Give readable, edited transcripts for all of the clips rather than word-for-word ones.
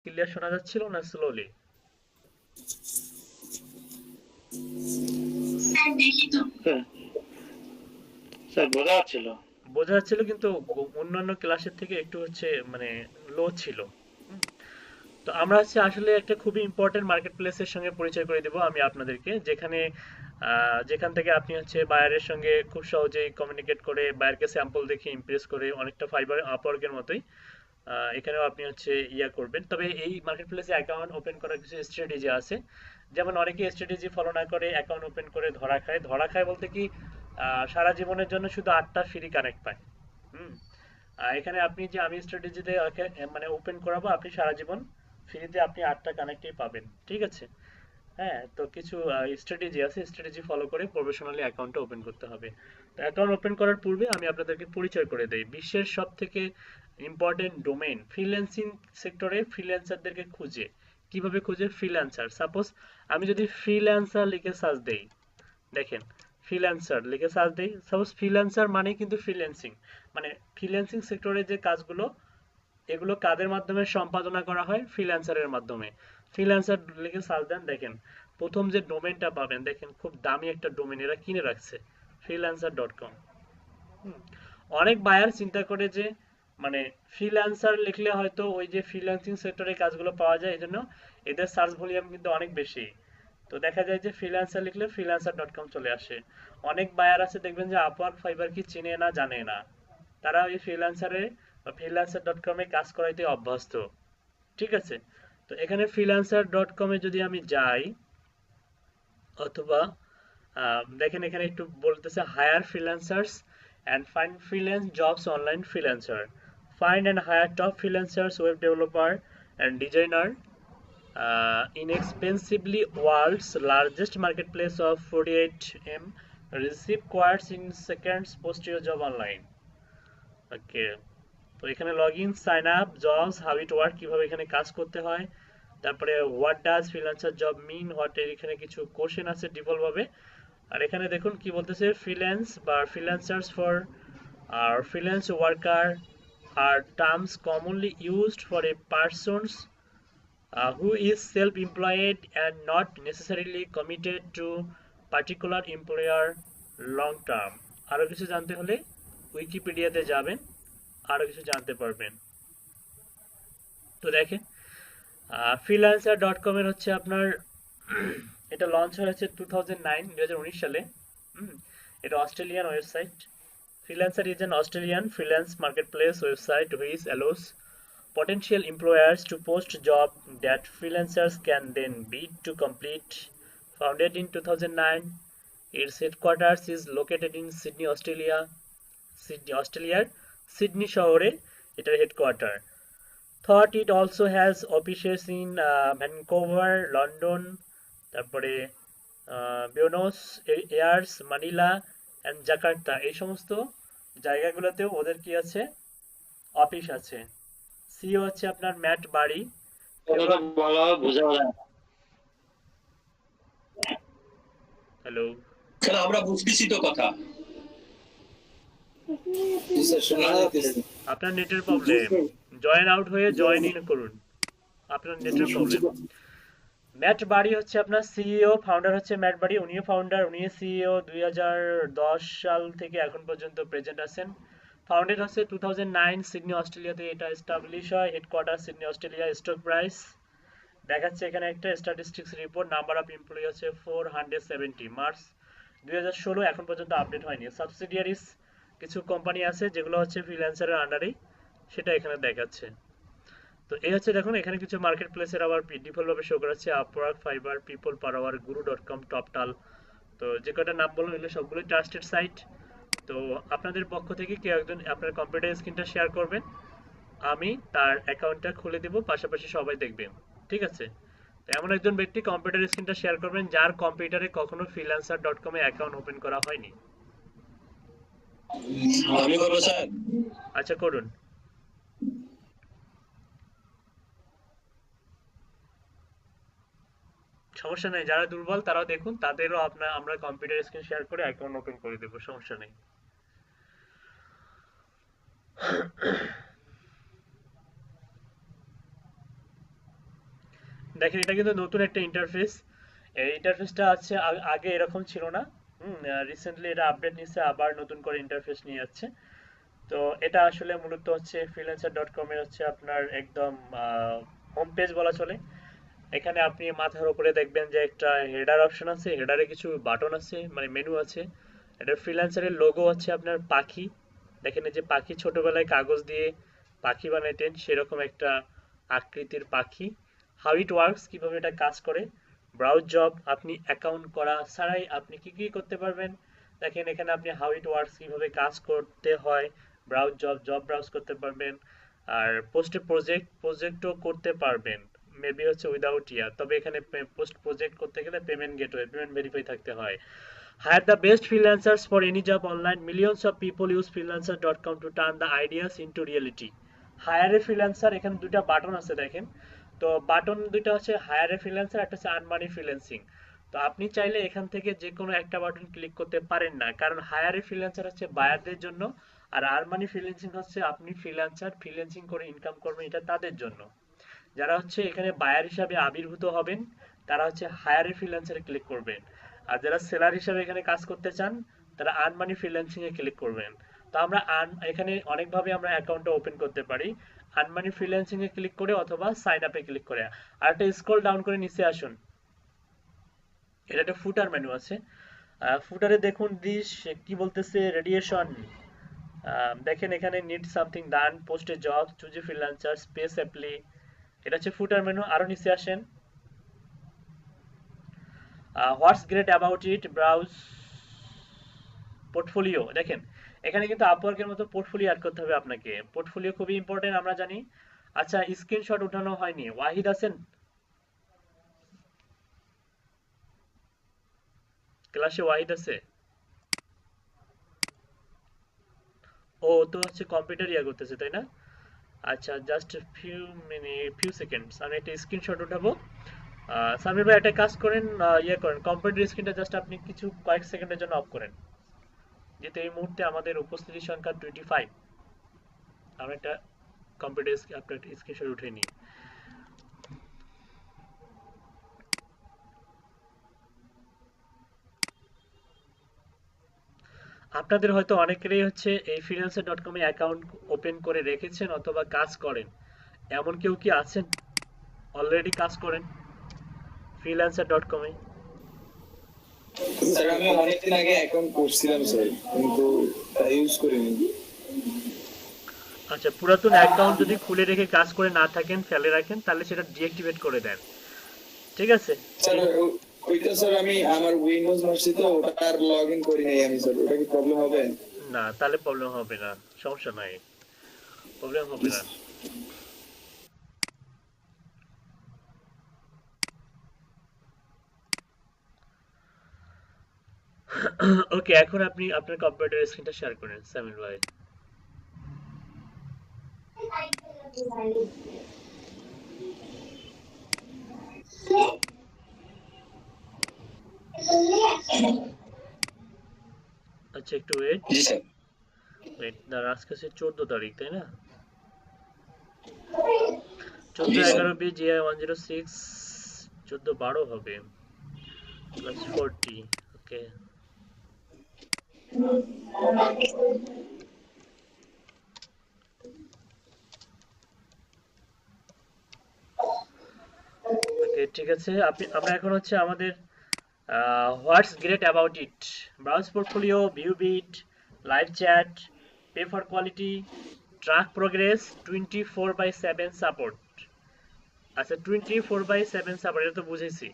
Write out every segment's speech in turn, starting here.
Clear শোনা যাচ্ছিল না স্লোলি? স্যার দেখি তো। হ্যাঁ, স্যার বোঝা যাচ্ছিল। বোঝা যাচ্ছিল কিন্তু অন্যান্য ক্লাসের থেকে একটু হচ্ছে মানে লো ছিল। হুম। তো আমরা হচ্ছে আসলে একটা খুবই ইম্পর্টেন্ট মার্কেট প্লেসের সঙ্গে পরিচয় করে দেবো আমি আপনাদেরকে, যেখানে যেখান থেকে আপনি হচ্ছে বায়ারের সঙ্গে খুব সহজেই কমিউনিকেট করে বায়ারকে স্যাম্পল দেখে ইমপ্রেস করে অনেকটা ফাইবার আপওয়ার্কের মতোই এখানেও আপনি হচ্ছে ইয়া করবেন। তবে এই মার্কেট প্লেসে অ্যাকাউন্ট ওপেন করার কিছু স্ট্র্যাটেজি আছে। যেমন অনেকে স্ট্র্যাটেজি ফলো না করে অ্যাকাউন্ট ওপেন করে ধরা খায়। ধরা খায় বলতে কি, সারা জীবনের জন্য শুধু 8টা ফ্রি কানেক্ট পায়। হুম। এখানে আপনি যে আমি স্ট্র্যাটেজিতে মানে ওপেন করাবো, আপনি সারা জীবন ফ্রিতে আপনি 8টা কানেক্টই পাবেন। ঠিক আছে? হ্যাঁ, তো কিছু স্ট্র্যাটেজি আছে, স্ট্র্যাটেজি ফলো করে প্রফেশনালি অ্যাকাউন্টটা ওপেন করতে হবে। তো অ্যাকাউন্ট ওপেন করার পূর্বে আমি আপনাদেরকে পরিচয় করে দেই বিশ্বের সব থেকে ইম্পর্টেন্ট ডোমেইন ফ্রিল্যান্সিং সেক্টরে ফ্রিল্যান্সারদেরকে খুঁজে। কিভাবে খুঁজে? ফ্রিল্যান্সার, সাপোজ আমি যদি ফ্রিল্যান্সার লিখে সার্চ দেই, দেখেন, ফ্রিল্যান্সার লিখে সার্চ দেই, সাপোজ ফ্রিল্যান্সার মানে কিন্তু ফ্রিল্যান্সিং, মানে ফ্রিল্যান্সিং সেক্টরে যে কাজগুলো, এগুলো কাদের মাধ্যমে সম্পাদনা করা হয়? ফ্রিল্যান্সারের মাধ্যমে। ফ্রিল্যান্সার লিখে সার্চ দেন, দেখেন প্রথম যে ডোমেনটা পাবেন, দেখেন খুব দামি একটা ডোমেন এরা কিনে রাখছে, freelancer.com। অনেক বায়ার চিন্তা করে যে মানে ফ্রিল্যান্সার লিখলে হয়তো ওই যে ফ্রিল্যান্সিং সেক্টরে কাজগুলো পাওয়া যায়, এই জন্য এদের সার্চ ভলিউম কিন্তু অনেক বেশি। তো দেখা যায় যে ফ্রিল্যান্সার লিখলে freelancer.com চলে আসে। অনেক বায়ার আছে দেখবেন যে আপওয়ার্ক ফাইবার কি চেনে না, জানে না, তারা ওই ফ্রিল্যান্সারে বা freelancer.com-এ কাজ করাইতে অভ্যস্ত। ঠিক আছে? তো এখানে freelancer.com-এ যদি আমি যাই, অথবা দেখেন এখানে একটু বলতেছে hire freelancers and find freelance jobs online freelancer, find and hire top freelancers web developer and designer inexpensively world's largest marketplace of 48M, receive quotes in seconds, post your job online. Okay, তো এখানে log in, sign up, jobs, how it work, কিভাবে এখানে কাজ করতে হয়, তারপরে what does freelancer job mean, what এর এখানে কিছু কোশ্চেন আছে ডিফল্ট ভাবে। আর এখানে দেখুন কি বলতেছে, ফ্রিল্যান্স বা freelancers for or freelance worker are terms commonly used for a persons who is self-employed and not necessarily committed to particular employer long term। আরো কিছু জানতে হলে উইকিপিডিয়াতে যাবেন, আরো কিছু জানতে পারবেন। তো দেখেন, freelancer.com এর হচ্ছে আপনার এটা লঞ্চ হয়েছে 2009 সালে। হুম, এটা Australian website. Freelancer is an Australian freelance marketplace website which allows potential employers to post jobs that freelancers can then bid to complete. Founded in 2009, its headquarters is located in Sydney, Australia. Sydney, অস্ট্রেলিয়ার Sydney শহরে এটার headquarter. Thought it also has offices in Vancouver, London, তারপরে বিউনোস ears, Manila and Jakarta, এই সমস্ত জায়গাগুলোতেও ওদের কি আছে? Office আছে। সিও হচ্ছে আপনার ম্যাট বাড়ি। কথাটা ভালোভাবে বোঝা যায় না। হ্যালো? স্যার আমরা বুঝতেছি তো কথা। জি স্যার শোনা যাইতেছে। আপনার নেটের প্রবলেম, জয়েন আউট হয়ে জয়েন ইন করুন, আপনার নেটের প্রবলেম। ম্যাট বাড়ি হচ্ছে আপনার সিইও, ফাউন্ডার হচ্ছে ম্যাট বাড়ি, উনিও ফাউন্ডার, উনিও সিইও। 2010 সাল থেকে এখন পর্যন্ত প্রেজেন্ট আছেন। ফাউন্ডেড হচ্ছে 2009 সিডনি অস্ট্রেলিয়াতে এটা এস্টাবলিশ হয়, headquarter Sydney Australia. Stock price দেখাচ্ছে এখানে একটা statistics report, number of employee হচ্ছে 470, মার্চ 2016, এখন পর্যন্ত আপডেট হয়নি। সাবসিডিয়ারিস কিছু কোম্পানি আছে যেগুলো হচ্ছে ফ্রিল্যান্সারের আন্ডারেই, সেটা এখানে দেখাচ্ছে। তো এই হচ্ছে দেখুন এখানে কিছু মার্কেট প্লেসের আবার ডিফল্ট ভাবে শো করাচ্ছে, Upwork, Fiverr, people per hour, Guru com, Toptal. তো যে কয়টা নাম বললাম এগুলো সবগুলোই ট্রাস্টেড সাইট। তো আপনাদের পক্ষ থেকে কেউ একজন আপনার কম্পিউটার স্ক্রিনটা শেয়ার করবেন, আমি তার অ্যাকাউন্টটা খুলে দেব, পাশাপাশি সবাই দেখবেন। ঠিক আছে? তো এমন একজন ব্যক্তি কম্পিউটার স্ক্রিনটা শেয়ার করবেন যার কম্পিউটারে কখনো freelancer.com এ অ্যাকাউন্ট ওপেন করা হয়নি। আমি করবো স্যার। আচ্ছা, করুন। সমস্যা নেই, যারা দুর্বল তারাও দেখুন, তাদেরও আমরা কম্পিউটার স্ক্রিন শেয়ার করে অ্যাকাউন্ট ওপেন করে দেবো, সমস্যা নেই। দেখেন এটা কিন্তু নতুন একটা ইন্টারফেস। এই ইন্টারফেসটা আছে আগে এরকম ছিল না। রিসেন্টলি এটা আপডেট নিচ্ছে, আবার নতুন করে ইন্টারফেস নিয়ে যাচ্ছে। তো এটা আসলে মূলত হচ্ছে freelancer.com এর হচ্ছে আপনার একদম হোম পেজ বলা চলে। এখানে আপনি মাথার উপরে দেখবেন যে একটা হেডার অপশন আছে, হেডারে কিছু বাটন আছে, মানে মেনু আছে। এটা ফ্রিল্যান্সারের লোগো আছে আপনার পাখি। দেখেন এই যে পাখি ছোটবেলায় কাগজ দিয়ে পাখি বানাইতেন, সেরকম একটা আকৃতির পাখি। হাউ ইট ওয়ার্কস, কিভাবে এটা কাজ করে। ব্রাউজ জব, আপনি অ্যাকাউন্ট করা ছাড়াই আপনি কি কি করতে পারবেন। দেখেন এখানে আপনি হাউ ইট ওয়ার্কস কিভাবে কাজ করতে হয়, ব্রাউজ জব, জব ব্রাউজ করতে পারবেন। আর পোস্টে প্রজেক্টও করতে পারবেন, মেবি হচ্ছে উইদাউট ইয়ার। তবে এখানে পোস্ট প্রজেক্ট করতে গেলে পেমেন্ট গেটওয়ে, পেমেন্ট ভেরিফাই থাকতে হয়। Hire the best freelancers for any job online. Millions of people use freelancer.com to turn the ideas into reality. Hire a freelancer, এখানে দুইটা বাটন আছে দেখেন। তো বাটন দুইটা হচ্ছে হায়ার এ ফ্রিল্যান্সার, একটা হচ্ছে আর্ন মানি ফ্রিল্যান্সিং। তো আপনি চাইলে এখান থেকে যে কোনো একটা বাটন ক্লিক করতে পারেন না, কারণ হায়ার এ ফ্রিল্যান্সার হচ্ছে বায়ারদের জন্য, আর আর্ন মানি ফ্রিল্যান্সিং হচ্ছে আপনি ফ্রিল্যান্সার ফ্রিল্যান্সিং করে ইনকাম করবেন, এটা তাদের জন্য। যারা হচ্ছে এখানে বায়ার হিসাবে আবির্ভূত হবেন তারা হচ্ছে হায়ার এ ফ্রিল্যান্সারে ক্লিক করবেন। আর যারা সেলার হিসাবে এখানে কাজ করতে চান তারা আর্ন মানি ফ্রিল্যান্সিং এ ক্লিক করবেন। তো আমরা এখানে অনেকভাবে আমরা অ্যাকাউন্টটা ওপেন করতে পারি, আর্ন মানি ফ্রিল্যান্সিং এ ক্লিক করে অথবা সাইন আপে ক্লিক করে। আর একটা স্ক্রল ডাউন করে নিচে আসুন, এটা একটা ফুটার মেনু আছে। ফুটারে দেখুন দিস কি বলতেছে, রেডিয়েশন। দেখেন এখানে need something done, post a job, choose a freelancer, স্পেস অ্যাপ্লি। এটা হচ্ছে ফুটার মেনু। আরো নিচে আসেন, what's great about it, browse portfolio. দেখেন এখানে কিন্তু আপওয়ার্কের মতো পোর্টফোলিও অ্যাড করতে হবে আপনাকে, পোর্টফোলিও খুবই ইম্পর্টেন্ট আমরা জানি। আচ্ছা স্ক্রিনশট উঠানো হয়নি, ওয়াহিদ আছেন ক্লাসে? ওয়াহিদ আছে? ও তো হচ্ছে কম্পিউটার ইয়া করতেছে তাই না? আচ্ছা জাস্ট ফিউ সেকেন্ডস, আমি একটা স্ক্রিনশট উঠাবো। সামির ভাই একটা কাজ করেন, ইয়ে করেন, কম্পিউটার স্ক্রিনটা জাস্ট আপনি কিছু কয়েক সেকেন্ডের জন্য অফ করেন, যেহেতু এই মুহূর্তে আমাদের উপস্থিতি সংখ্যা 25। আমরা একটা কম্পিউটার আপনার স্ক্রিনশট উঠে নিই। আপনাদের হয়তো অনেকেরই হচ্ছে এই freelancer.com এ অ্যাকাউন্ট ওপেন করে রেখেছেন অথবা কাজ করেন। এমন কেউ কি আছেন অলরেডি কাজ করেন freelancer.com এ? স্যার আমি অনেকদিন আগে অ্যাকাউন্ট করছিলাম স্যার, কিন্তু তা ইউজ করিনি। আচ্ছা পুরাতন অ্যাকাউন্ট যদি খুলে রেখে কাজ করে না থাকেন, ফেলে রাখেন, তাহলে সেটা ডিঅ্যাক্টিভেট করে দেন, ঠিক আছে? স্যার ওইটা স্যার আমি আমার উইন্ডোজ মারছি তো ওটা আর লগ ইন করি নাই আমি স্যার, ওটা কি প্রবলেম হবে? না তাহলে প্রবলেম হবে না, সমস্যা নাই, প্রবলেম হবে না। ওকে এখন আপনি আপনার কম্পিউটার স্ক্রিনটা শেয়ার করেন সামিল ভাই। আচ্ছা একটু ওয়েট, জি স্যার। ওয়েট না, আজকে হচ্ছে 14 তারিখ তাই না? জি 14 স্যার। 11 বি জিআই 106, 14 12 হবে প্লাস 40। ওকে ওকে ঠিক আছে। আমরা এখন হচ্ছে আমাদের what's great about it, browse portfolio, view bid, live chat, pay for quality, track progress, 24/7 support. আচ্ছা 24/7 সাপোর্ট, এটা তো বুঝেছি,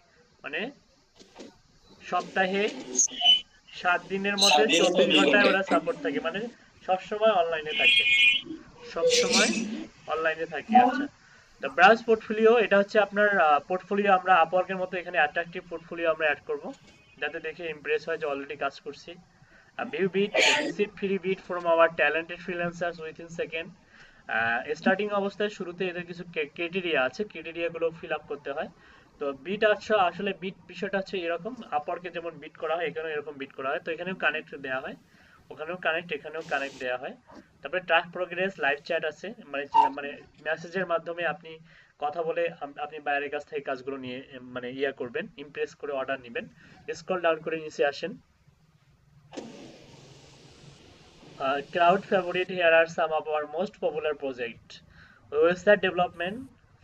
মানে সপ্তাহে 7 দিনের মধ্যে 24 ঘন্টায় ওরা সাপোর্ট থাকে, মানে সবসময় অনলাইনে থাকে, সবসময় অনলাইনে থাকে। আচ্ছা দ্য ব্রাউজ পোর্টফোলিও, এটা হচ্ছে আপনার পোর্টফোলিও। আমরা আপওয়ার্কের মতো এখানে অ্যাট্রাকটিভ পোর্টফোলিও আমরা অ্যাড করব, যাতে দেখে ইমপ্রেস হয় যে অলরেডি কাজ করছি। View bid, receive free bid from our talented freelancers within second. Starting অবস্থায় শুরুতে এদের কিছু ক্রাইটেরিয়া আছে, ক্রাইটেরিয়াগুলো ফিল আপ করতে হয়। তো বিট আছে, আসলে বিট বিষয়টা হচ্ছে এরকম, আপওয়ার্কে যেমন বিট করা হয় এখানেও এরকম বিট করা হয়। তো এখানেও কানেক্ট দেওয়া হয়, ওখানেও কানেক্ট, এখানেও কানেক্ট দেওয়া হয়। তারপরে ট্র্যাক প্রোগ্রেস, লাইভ চ্যাট আছে, মানে মানে মেসেজের মাধ্যমে আপনি কথা বলে আপনি বাইরের কাছ থেকে কাজগুলো নিয়ে মানে ইয়া করবেন, ইমপ্রেস করে অর্ডার নেবেন। স্ক্রল ডাউন করে নিচে আসেন। Crowd favorite, here are some of our most popular project. Website development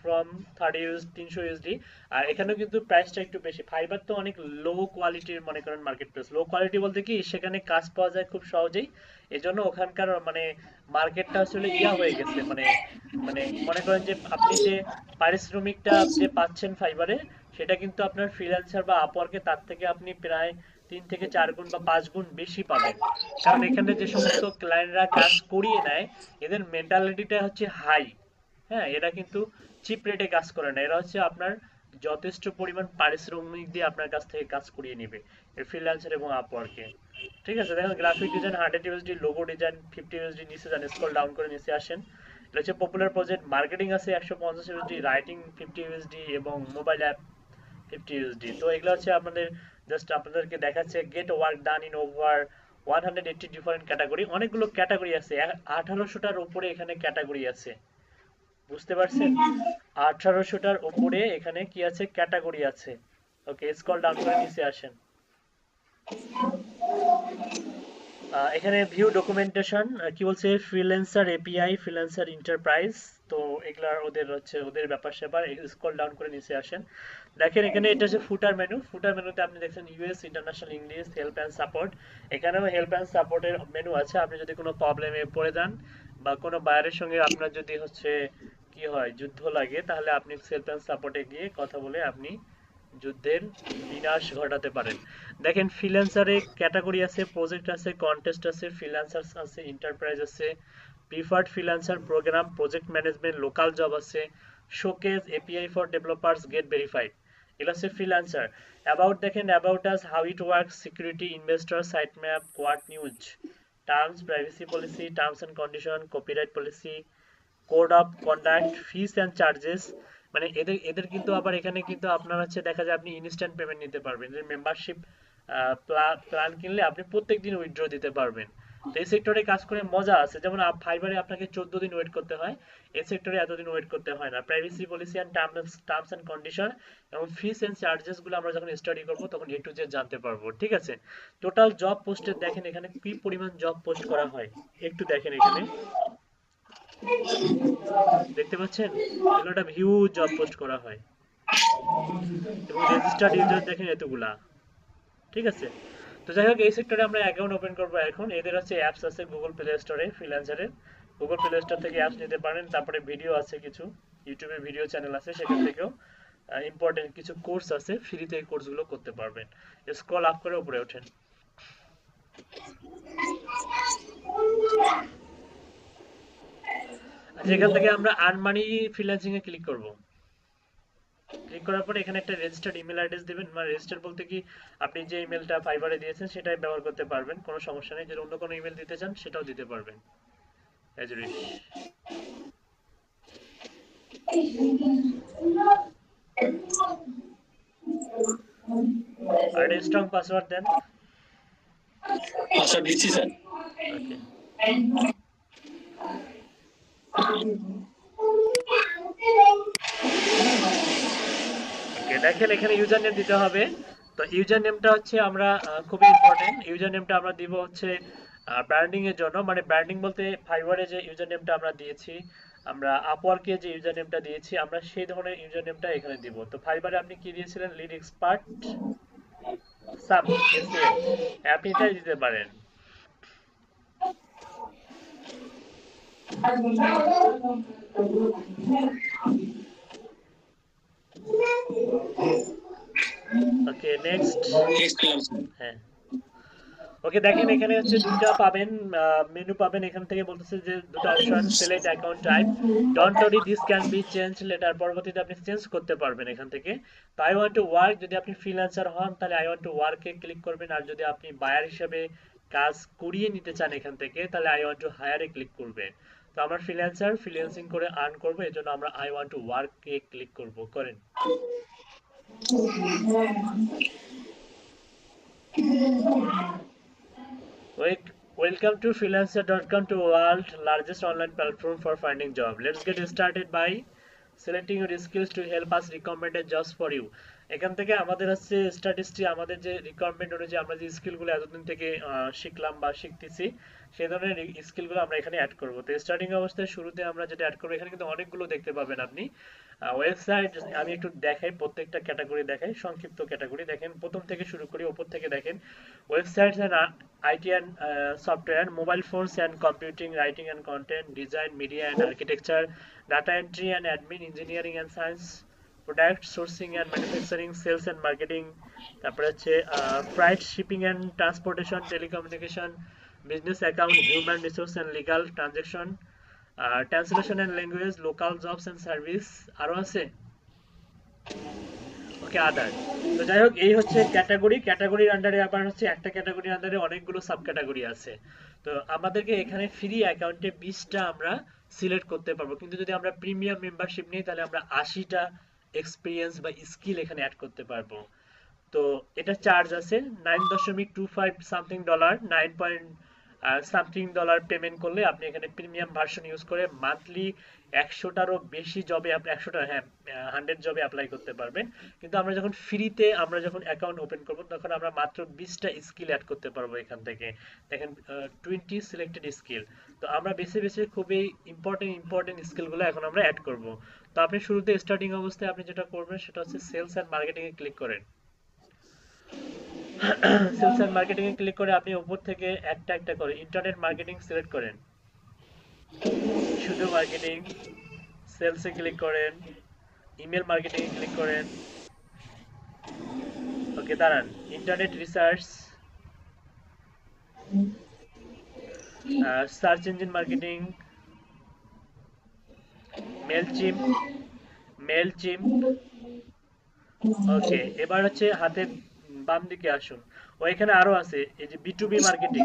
from 30 USD 300 USD। আর এখানেও কিন্তু প্রাইসটা একটু বেশি। ফাইবার তো অনেক লো কোয়ালিটির মনে করেন মার্কেট প্লেস। লো কোয়ালিটি বলতে কি সেখানে কাজ পাওয়া যায় খুব সহজেই, এজন্য ওখানকার মানে মার্কেটটা আসলে ইয়া হয়ে গেছে, মানে মানে মনে করেন যে আপনি যে পারিশ্রমিকটা যে পাচ্ছেন ফাইবারে, সেটা কিন্তু আপনার ফ্রিল্যান্সার বা আপওয়ার্কে তার থেকে আপনি প্রায় 3 থেকে 4 গুণ বা 5 গুণ বেশি পাবেন। কারণ এখানে যে সমস্ত ক্লায়েন্টরা কাজ করিয়ে নেয়, এদের মেন্টালিটিটা হচ্ছে হাই। হ্যাঁ, এরা কিন্তু চিপ রেটে কাজ করে না, এরা হচ্ছে আপনার যথেষ্ট পরিমাণ পারিশ্রমিক দিয়ে আপনার কাছ থেকে কাজ করিয়ে নেবে ফ্রিল্যান্সার এবং আপওয়ার্কে। ঠিক আছে, দেখুন graphic design 100 USD, logo design 50 USD, নিচে যান স্ক্রল ডাউন করে নিচে আসেন। এটা হচ্ছে পপুলার প্রজেক্ট। মার্কেটিং আছে 150 ইউএসডি, রাইটিং 50 ইউএসডি এবং মোবাইল অ্যাপ 50 ইউএসডি। তো এগুলো হচ্ছে আপনাদের জাস্ট আপনাদেরকে দেখাচ্ছে get work done in over 180 different category. অনেকগুলো ক্যাটাগরি আছে, 1800টার উপরে এখানে ক্যাটাগরি আছে, বুঝতে পারছেন? 1800টার উপরে এখানে কি আছে, ক্যাটাগরি আছে। ওকে, স্ক্রল ডাউন করে নিচে আসেন। এখানে ভিউ ডকুমেন্টেশন কি বলছে, ফ্রিল্যান্সার এপিআই, ফ্রিল্যান্সার এন্টারপ্রাইজ। তো এগুলার ওদের হচ্ছে ওদের ব্যাপার স্যাপার। স্ক্রল ডাউন করে নিচে আসেন, দেখেন এখানে এটা হচ্ছে ফুটার মেনু। ফুটার মেনুতে আপনি দেখছেন US, international, English, help and support. এখানেও হেল্প অ্যান্ড সাপোর্টের মেনু আছে। আপনি যদি কোনো প্রবলেমে পড়ে যান বা কোনো বায়ারের সঙ্গে আপনার যদি হচ্ছে কি হয় যুদ্ধ লাগে, তাহলে আপনি হেল্প অ্যান্ড সাপোর্টে গিয়ে কথা বলে আপনি যুদ্ধের বিনাশ ঘটাতে পারেন। দেখেন ফ্রিল্যান্সারে ক্যাটাগরি আছে, প্রজেক্ট আছে, কন্টেস্ট আছে, ফ্রিল্যান্সার্স আছে, এন্টারপ্রাইজ আছে, preferred freelancer, program, project management, local job আছে, showcase, API for developers, get verified. এগুলো হচ্ছে ফ্রিল্যান্সার। অ্যাবাউট দেখেন, about us, how it work, security, investor, site map, কোয়ার্ট news, terms, privacy policy, terms and condition, copyright policy, code of conduct, fees and charges. মানে এদের এদের কিন্তু আবার এখানে কিন্তু আপনার হচ্ছে দেখা যায় আপনি ইনস্ট্যান্ট পেমেন্ট নিতে পারবেন। যে মেম্বারশিপ প্ল্যান কিনলে আপনি প্রত্যেকদিন উইথড্র দিতে পারবেন। তো এই সেক্টরে কাজ করে মজা আছে, যেমন ফাইবারে আপনাকে 14 দিন ওয়েট করতে হয়, এই সেক্টরে এতদিন ওয়েট করতে হয় না। Privacy policy and terms and condition এবং ফিস অ্যান্ড চার্জেস গুলো আমরা যখন স্টাডি করব তখন এ টু জেড জানতে পারবো। ঠিক আছে, টোটাল জব পোস্টের দেখেন এখানে কি পরিমাণ জব পোস্ট করা হয়, একটু দেখেন এখানে দেখতে পাচ্ছেন, এগুলোটা ভিউ জব পোস্ট করা হয় এবং রেজিস্টার্ড ইউজার দেখেন এতগুলা। ঠিক আছে, তো যাই হোক এই সেক্টরে আমরা অ্যাকাউন্ট ওপেন করবো এখন। এদের হচ্ছে অ্যাপস আছে গুগল প্লে স্টোরে, ফ্রিল্যান্সারের গুগল প্লে স্টোর থেকে অ্যাপস নিতে পারেন। তারপরে ভিডিও আছে, কিছু ইউটিউবে ভিডিও চ্যানেল আছে, সেখান থেকেও ইম্পর্টেন্ট কিছু কোর্স আছে, ফ্রিতে এই কোর্সগুলো করতে পারবেন। স্ক্রল আপ করে উপরে ওঠেন। আচ্ছা, এখান থেকে আমরা আর্ন মানি ফ্রিল্যান্সিং এ ক্লিক করব। ক্লিক করার পরে এখানে একটা রেজিস্টার্ড ইমেল অ্যাড্রেস দিবেন। মানে রেজিস্টার বলতে কি আপনি যে ইমেলটা ফাইবারে দিয়েছেন সেটাই ব্যবহার করতে পারবেন, কোনো সমস্যা নেই। যদি অন্য কোনো ইমেল দিতে চান সেটাও দিতে পারবেন, অ্যাজ ইউ উইশ। আর একটা স্ট্রং পাসওয়ার্ড দেন। পাসওয়ার্ড দিচ্ছি স্যার। ওকে, ওকে, দেখেন এখানে ইউজার নেম দিতে হবে। তো ইউজার নেমটা হচ্ছে আমরা খুবই ইম্পর্টেন্ট, ইউজার নেমটা আমরা দিব হচ্ছে ব্র্যান্ডিং এর জন্য। মানে ব্র্যান্ডিং বলতে ফাইবারে যে ইউজার নেমটা আমরা দিয়েছি, আমরা আপওয়ার্কে যে ইউজার নেমটা দিয়েছি, আমরা সেই ধরনের ইউজার নেমটা এখানে দিব। তো ফাইবারে আপনি কি দিয়েছিলেন, লিড এক্সপার্ট সাব এসএল, আপনি এটাই দিতে পারেন। ওকে, নেক্সট। নেক্সট পেলাম স্যার। হ্যাঁ, ওকে, দেখেন এখানে হচ্ছে দুটো পাবেন, মেনু পাবেন। এখান থেকে বলতেছে যে দুটো option, select account type, don't worry this can be change letter, পরবর্তীতে আপনি চেঞ্জ করতে পারবেন এখান থেকে। তো আই ওয়ান্ট টু ওয়ার্ক, যদি আপনি ফ্রিল্যান্সার হন তাহলে আই ওয়ান্ট টু ওয়ার্কে ক্লিক করবেন, আর যদি আপনি বায়ার হিসেবে কাজ করিয়ে নিতে চান এখান থেকে তাহলে আই ওয়ান্ট টু হায়ারে ক্লিক করবেন। তো আমরা ফ্রিল্যান্সার, ফ্রিল্যান্সিং করে আর্ন করবো, এজন্য আমরা আই ওয়ান্ট টু ওয়ার্কে ক্লিক করব, করেন। Welcome to freelancer.com, to world largest online platform for finding job. Let's get started by selecting your skills to help us recommended jobs for you. এখান থেকে আমাদের হচ্ছে স্ট্যাটিস্টিক, আমাদের যে রিকোয়ারমেন্ট অনুযায়ী আমরা যে স্কিলগুলো এতদিন থেকে শিখলাম বা শিখতেছি, সেই ধরনের স্কিলগুলো আমরা এখানে অ্যাড করব। তো স্টার্টিং অবস্থায় শুরুতে আমরা যেটা অ্যাড করবো, এখানে কিন্তু অনেকগুলো দেখতে পাবেন আপনি ওয়েবসাইট। আমি একটু দেখাই, প্রত্যেকটা ক্যাটাগরি দেখাই, সংক্ষিপ্ত ক্যাটাগরি দেখেন, প্রথম থেকে শুরু করি, উপর থেকে দেখেন। Websites and IT and software, mobile phones and computing, writing and content, design, media and architecture, data entry and admin, engineering and science, product sourcing and manufacturing, sales and marketing, তারপরে হচ্ছে freight shipping and transportation, telecommunication, business account, human resource and legal transaction, translation and language, local jobs and service, আরো আছে ওকে আদার। তো যাই হোক, এই হচ্ছে ক্যাটাগরির আন্ডারে আবার হচ্ছে একটা ক্যাটাগরির আন্ডারে অনেকগুলো সাব ক্যাটাগরি আছে। তো আমাদেরকে এখানে ফ্রি অ্যাকাউন্টে 20টা আমরা সিলেক্ট করতে পারবো, কিন্তু যদি আমরা প্রিমিয়াম মেম্বারশিপ নিই তাহলে আমরা 80টা এক্সপিরিয়েন্স বা স্কিল এখানে অ্যাড করতে পারবো। তো এটা চার্জ আছে 9.25 something dollar, 9 something dollar payment করলে আপনি এখানে প্রিমিয়াম ভার্সন ইউজ করে মান্থলি 100টারও বেশি জবে, 100টা, হ্যাঁ 100 জবে অ্যাপ্লাই করতে পারবেন। কিন্তু আমরা যখন ফ্রিতে আমরা যখন অ্যাকাউন্ট ওপেন করব, তখন আমরা মাত্র 20টা স্কিল অ্যাড করতে পারবো এখান থেকে। দেখেন 20 সিলেক্টেড স্কিল। তো আমরা বেছে বেছে খুবই ইম্পর্টেন্ট স্কিলগুলো এখন আমরা অ্যাড করব। তো আপনি শুরুতে স্টার্টিং অবস্থায় আপনি যেটা করবেন সেটা হচ্ছে সেলস অ্যান্ড মার্কেটিং এ ক্লিক করেন। সেলস এন্ড মার্কেটিং এ ক্লিক করে আপনি উপর থেকে একটা একটা করে ইন্টারনেট মার্কেটিং সিলেক্ট করেন, শুধু মার্কেটিং। সেলস এ ক্লিক করেন, ইমেল মার্কেটিং এ ক্লিক করেন, ওকে দাঁড়ান, internet research, search engine marketing, Mailchimp. Okay, এবার হচ্ছে হাতে বাম দিকে আসুন, ও এখানে আরো আছে, এই যে বিটুবি মার্কেটিং।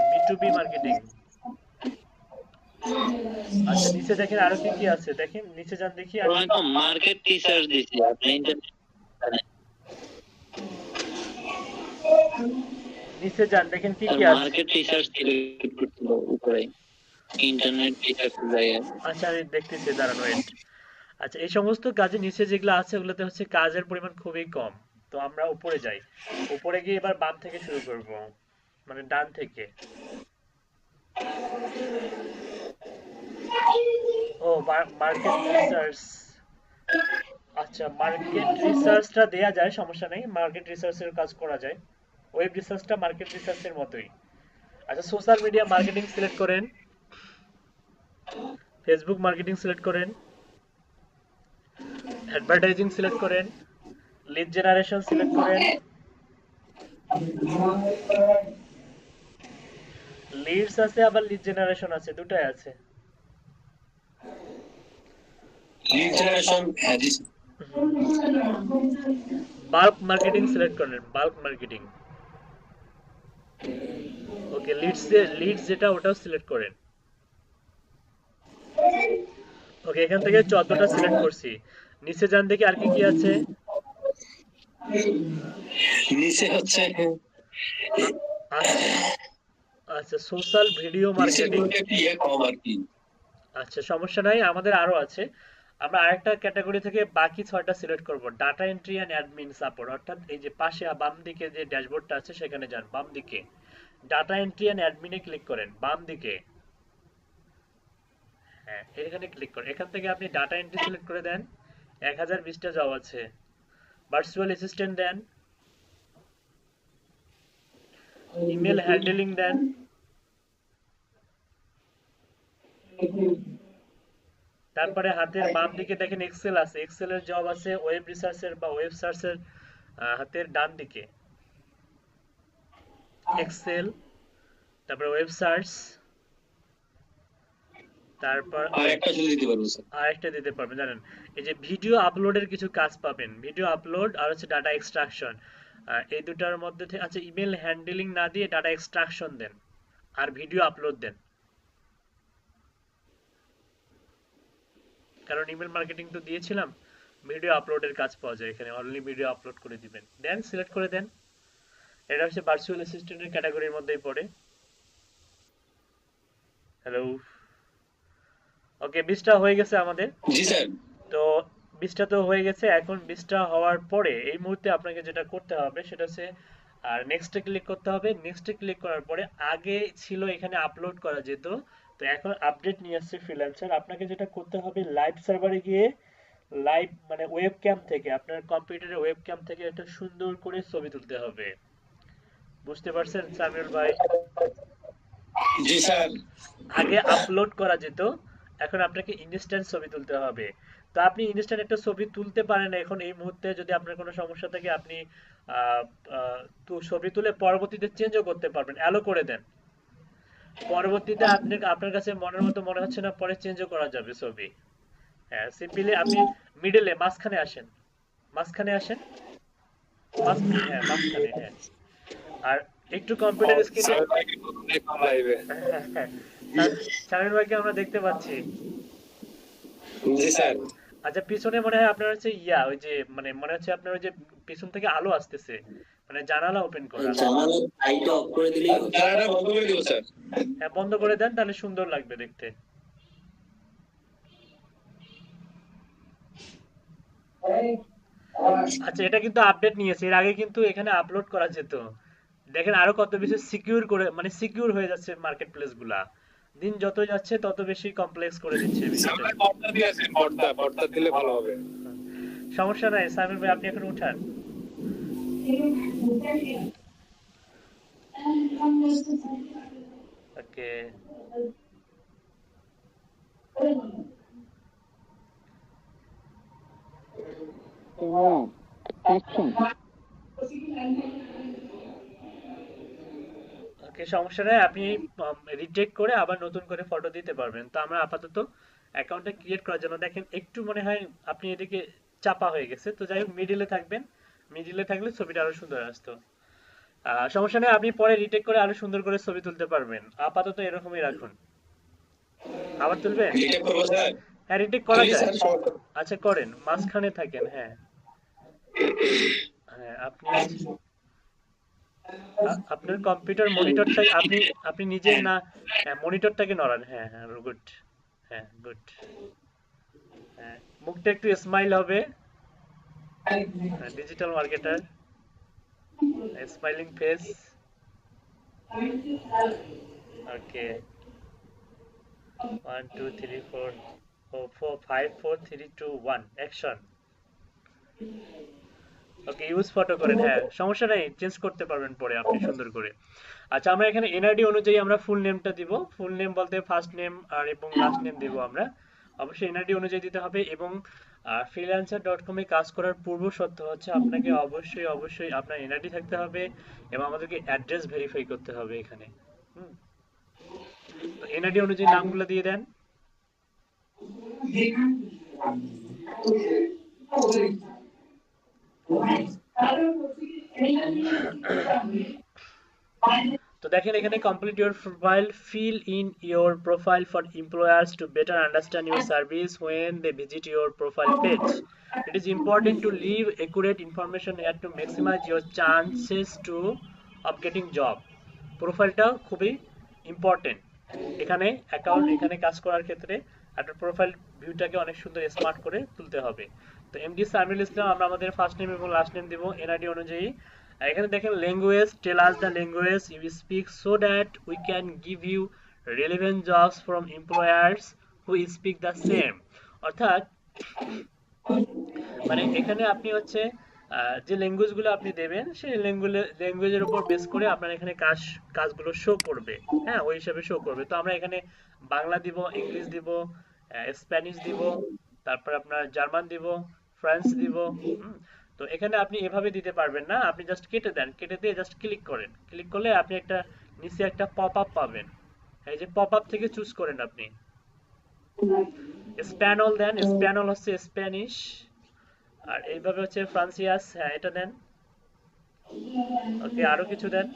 আচ্ছা নিচে দেখেন আরো কি কি আছে, দেখেন নিচে যান দেখি। আমি তো মার্কেট রিসার্চ দিছি, আপনি নিচে যান দেখেন কি কি আছে। মার্কেট রিসার্চ সিলেক্ট করতে হবে উপরে, ইন্টারনেট রিসার্চ যায়। আচ্ছা আমি দেখতেছি, দাঁড়ান ওয়েট। আচ্ছা এই সমস্ত কাজে নিচে যেগুলো আছে ওগুলোতে হচ্ছে কাজের পরিমাণ খুবই কম। তো আমরা উপরে যাই, উপরে গিয়ে এবার বাম থেকে শুরু করব, মানে ডান থেকে। ও মার্কেট রিসার্চ। আচ্ছা মার্কেট রিসার্চটা দেয়া যায়, সমস্যা নেই, মার্কেট রিসার্চের কাজ করা যায়। ওয়েব রিসার্চটা মার্কেট রিসার্চের মতোই। আচ্ছা সোশ্যাল মিডিয়া মার্কেটিং সিলেক্ট করেন, ফেসবুক মার্কেটিং সিলেক্ট করেন, অ্যাডভার্টাইজিং সিলেক্ট করেন, লিড জেনারেশন সিলেক্ট করেন, লিডস আছে আবার লিড জেনারেশন আছে, দুটাই আছে। লিড জেনারেশন, হ্যাঁ জি বাল্ক মার্কেটিং সিলেক্ট করেন, বাল্ক মার্কেটিং। ওকে লিডস যেটা ওটাও সিলেক্ট করেন। ওকে এখান থেকে 14টা সিলেক্ট করছি। নিচে যান দেখি আর কি কি আছে। নিচে হচ্ছে আচ্ছা সোশ্যাল ভিডিও মার্কেটিং। কম আর কি। আচ্ছা সমস্যা নাই, আমাদের আরো আছে। আমরা আরেকটা ক্যাটাগরি থেকে বাকি 6টা সিলেক্ট করব, data entry and admin support. অর্থাৎ এই যে পাশে বাম দিকে যে ড্যাশবোর্ডটা আছে সেখানে যান, বাম দিকে ডাটা এন্ট্রি এন্ড অ্যাডমিনে ক্লিক করেন, বাম দিকে, হ্যাঁ এখানে ক্লিক করেন। এখান থেকে আপনি ডাটা এন্ট্রি সিলেক্ট করে দেন, 1020টা জব আছে। ভার্চুয়াল অ্যাসিস্ট্যান্ট দেন, ইমেল হ্যান্ডলিং দেন, তারপরে হাতের বাম দিকে দেখেন এক্সেল আছে, এক্সেলের জব আছে। ওয়েব রিসার্চের বা ওয়েব সার্চের হাতের ডান দিকে এক্সেল, তারপরে ওয়েব সার্চ, তারপর আরেকটা যদি দিতে পারবো স্যার। আরেকটা দিতে পারবেন জানেন, এই যে ভিডিও আপলোডের কিছু কাজ পাবেন, ভিডিও আপলোড আর হচ্ছে ডাটা এক্সট্রাকশন। এই দুটার মধ্যে থেকে আচ্ছা ইমেল হ্যান্ডলিং না দিয়ে ডাটা এক্সট্রাকশন দেন আর ভিডিও আপলোড দেন, কারণ ইমেল মার্কেটিং তো দিয়েছিলাম, ভিডিও আপলোডের কাজ পাওয়া যায় এখানে, অনলি ভিডিও আপলোড করে দিবেন, দেন সিলেক্ট করে দেন। এটা হচ্ছে ভার্চুয়াল অ্যাসিস্ট্যান্টের ক্যাটাগরির মধ্যেই পড়ে। হ্যালো, ওকে 20টা হয়ে গেছে আমাদের। জি স্যার। তো 20টা তো হয়ে গেছে। এখন 20টা হওয়ার পরে এই মুহূর্তে আপনাকে যেটা করতে হবে সেটা হচ্ছে আর নেক্সটে ক্লিক করতে হবে। নেক্সটে ক্লিক করার পরে আগে ছিল এখানে আপলোড করা যেত, তো এখন আপডেট নিয়ে আসছে ফ্রিল্যান্সার। আপনাকে যেটা করতে হবে লাইভ সার্ভারে গিয়ে লাইভ মানে ওয়েব ক্যাম থেকে আপনার কম্পিউটারের ওয়েব ক্যাম থেকে একটা সুন্দর করে ছবি তুলতে হবে। বুঝতে পারছেন সামিউল ভাই? জি স্যার। আগে আপলোড করা যেত, এখন আপনাকে ইনস্ট্যান্ট ছবি তুলতে হবে। তো আপনি ইনস্ট্যান্ট একটা ছবি তুলতে পারেন এখন এই মুহূর্তে, যদি আপনার কোনো সমস্যা থাকে আপনি আহ, তো ছবি তুলে পরবর্তীতে চেঞ্জও করতে পারবেন, অ্যালো করে দেন। পরবর্তীতে আপনি আপনার কাছে মনের মতো মনে হচ্ছে না, পরে চেঞ্জও করা যাবে ছবি। হ্যাঁ, সিম্পলি আপনি মিডলে মাঝখানে আসেন, মাঝখানে আসেন, হ্যাঁ মাঝখানে, হ্যাঁ। আর একটু কম্পিউটার স্ক্রিনে লাইভে শামির ভাইকে আমরা দেখতে পাচ্ছি। জি স্যার। আচ্ছা, পিছনে মনে হয় আপনার হচ্ছে ইয়া ওই যে মানে মনে হচ্ছে আপনার ওই যে পিছন থেকে আলো আসতেছে, মানে জানালা ওপেন করা। জানালার লাইটটা অফ করে দিলেই হবে। জানালাটা বন্ধ করে দিব স্যার। হ্যাঁ, বন্ধ করে দেন, তাহলে সুন্দর লাগবে দেখতে। আচ্ছা, এটা কিন্তু আপডেট নিয়েছে, এর আগে কিন্তু এখানে আপলোড করা যেত। দেখেন আরো কত বেশি সিকিউর করে, মানে সিকিউর হয়ে যাচ্ছে মার্কেট প্লেস গুলা। দিন যত যাচ্ছে তত বেশি কমপ্লেক্স করে দিচ্ছে বিষয়টা। পর্দা দিয়েছেন, পর্দা দিলে ভালো হবে। সমস্যা নাই সামির ভাই, আপনি এখন উঠান। ওকে, ওকে, সমস্যা নাই। আপনি রিটেক করে আবার নতুন করে ফটো দিতে পারবেন। তো আমরা আপাতত অ্যাকাউন্টটা ক্রিয়েট করার জন্য দেখেন একটু মনে হয় আপনি এদিকে চাপা হয়ে গেছে, তো যাই হোক মিডিলে থাকবেন, মিডিলে থাকলে ছবিটা আরো সুন্দর আসতো। সমস্যা নেই, আপনি পরে রিটেক করে আরো সুন্দর করে ছবি তুলতে পারবেন। আপাতত এরকমই রাখুন। আবার তুলবেন? এটা করবো স্যার। হ্যাঁ, রিটেক করা জি যায়। স্যার, সমস্যা নেই। আচ্ছা করেন, মাঝখানে থাকেন। হ্যাঁ হ্যাঁ, আপনি আপনার কম্পিউটার মনিটরটা আপনি আপনি নিজে না, হ্যাঁ মনিটরটাকে নড়ান। হ্যাঁ হ্যাঁ, গুড। হ্যাঁ গুড। হ্যাঁ, মুখটা একটু স্মাইল হবে। Digital marketer, smiling face. Okay, 1 2 3 4 4 5 4 3 2 1 action. ওকে, ইউজ ফটো করেন। হ্যাঁ, সমস্যা নাই, চেঞ্জ করতে পারবেন পরে আপনি সুন্দর করে। আচ্ছা, আমরা এখানে এনআইডি অনুযায়ী আমরা ফুল নেমটা দিব। ফুল নেম বলতে ফার্স্ট নেম আর এবং লাস্ট নেম দিব আমরা। অবশ্যই এনআইডি অনুযায়ী দিতে হবে। এবং freelancer.com এ কাজ করার পূর্ব শর্ত হচ্ছে আপনাকে অবশ্যই অবশ্যই আপনার এনআইডি থাকতে হবে এবং আমাদেরকে অ্যাড্রেস ভেরিফাই করতে হবে এখানে। হুম, তো এনআইডি অনুযায়ী নামগুলো দিয়ে দেন। তো দেখেন এখানে complete your profile, fill in your profile for employers to better understand your service when they visit your profile page. It is important to leave accurate information here to maximize your chances of getting job. প্রোফাইলটা খুবই important এখানে, account এখানে কাজ করার ক্ষেত্রে আপনার profile ভিউটাকে অনেক সুন্দর স্মার্ট করে তুলতে হবে। তো এমডি সামিউল ইসলাম, আমরা আমাদের ফার্স্ট নেম এবং লাস্ট নেম দিব এনআইডি অনুযায়ী। এখানে দেখেন language, tell us the language you speak so that we can give you relevant jobs from employers who speak the same. অর্থাৎ মানে এখানে আপনি হচ্ছে যে ল্যাঙ্গুয়েজগুলো আপনি দেবেন সেই ল্যাঙ্গুয়েজের উপর বেস করে আপনার এখানে কাজগুলো শো করবে। হ্যাঁ, ওই হিসাবে শো করবে। তো আমরা এখানে বাংলা দিব, ইংলিশ দিব, স্প্যানিশ দিব, তারপর আপনার জার্মান দিব, ফ্রান্স দিব। তো এখানে আপনি এভাবে দিতে পারবেন না, আপনি জাস্ট কেটে দেন, কেটে দিয়ে জাস্ট ক্লিক করেন। ক্লিক করলে আপনি একটা নিচে একটা পপ আপ পাবেন, এই যে পপ আপ থেকে চুজ করেন আপনি। স্প্যানল দেন, স্প্যানল হচ্ছে স্প্যানিশ, আর এইভাবে হচ্ছে ফ্রান্সিয়াস, হ্যাঁ এটা দেন। ওকে, আরো কিছু দেন,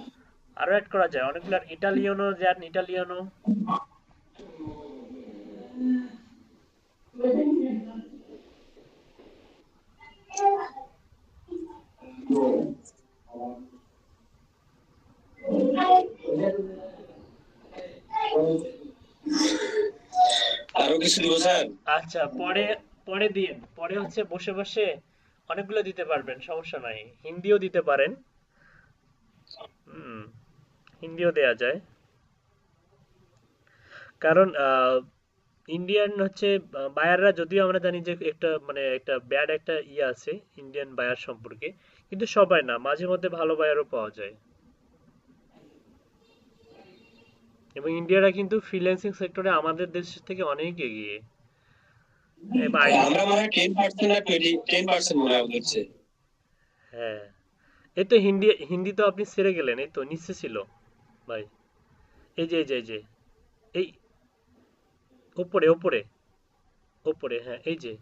আরো অ্যাড করা যায় অনেকগুলো। ইটালিয়ানো দেন, ইটালিয়ানো। আরো কিছু দিব স্যার। আচ্ছা, পরে পরে দিন, পরে হচ্ছে বসে বসে অনেকগুলো দিতে পারবেন, সমস্যা নাই। হিন্দিও দিতে পারেন। হুম, হিন্দিও দেয়া যায়। কারণ ইন্ডিয়ান হচ্ছে বায়াররা, যদিও আমরা জানি যে একটা মানে একটা ব্যাড একটা ইয়ে আছে ইন্ডিয়ান বায়ার সম্পর্কে, কিন্তু সবাই না, মাঝে মধ্যে ভালো বায়ারও পাওয়া যায়। এবং ইন্ডিয়ারা কিন্তু ফ্রিল্যান্সিং সেক্টরে আমাদের দেশ থেকে অনেক এগিয়ে। এবার আইডি, আমরা মনে হয় 10% না 10% মনে হয় হচ্ছে। হ্যাঁ, এই তো হিন্দি, হিন্দি তো আপনি সেরে গেলেন, এই তো নিচে ছিল ভাই। এই যে এই ওপরে ওপরে ওপরে, হ্যাঁ এই যে,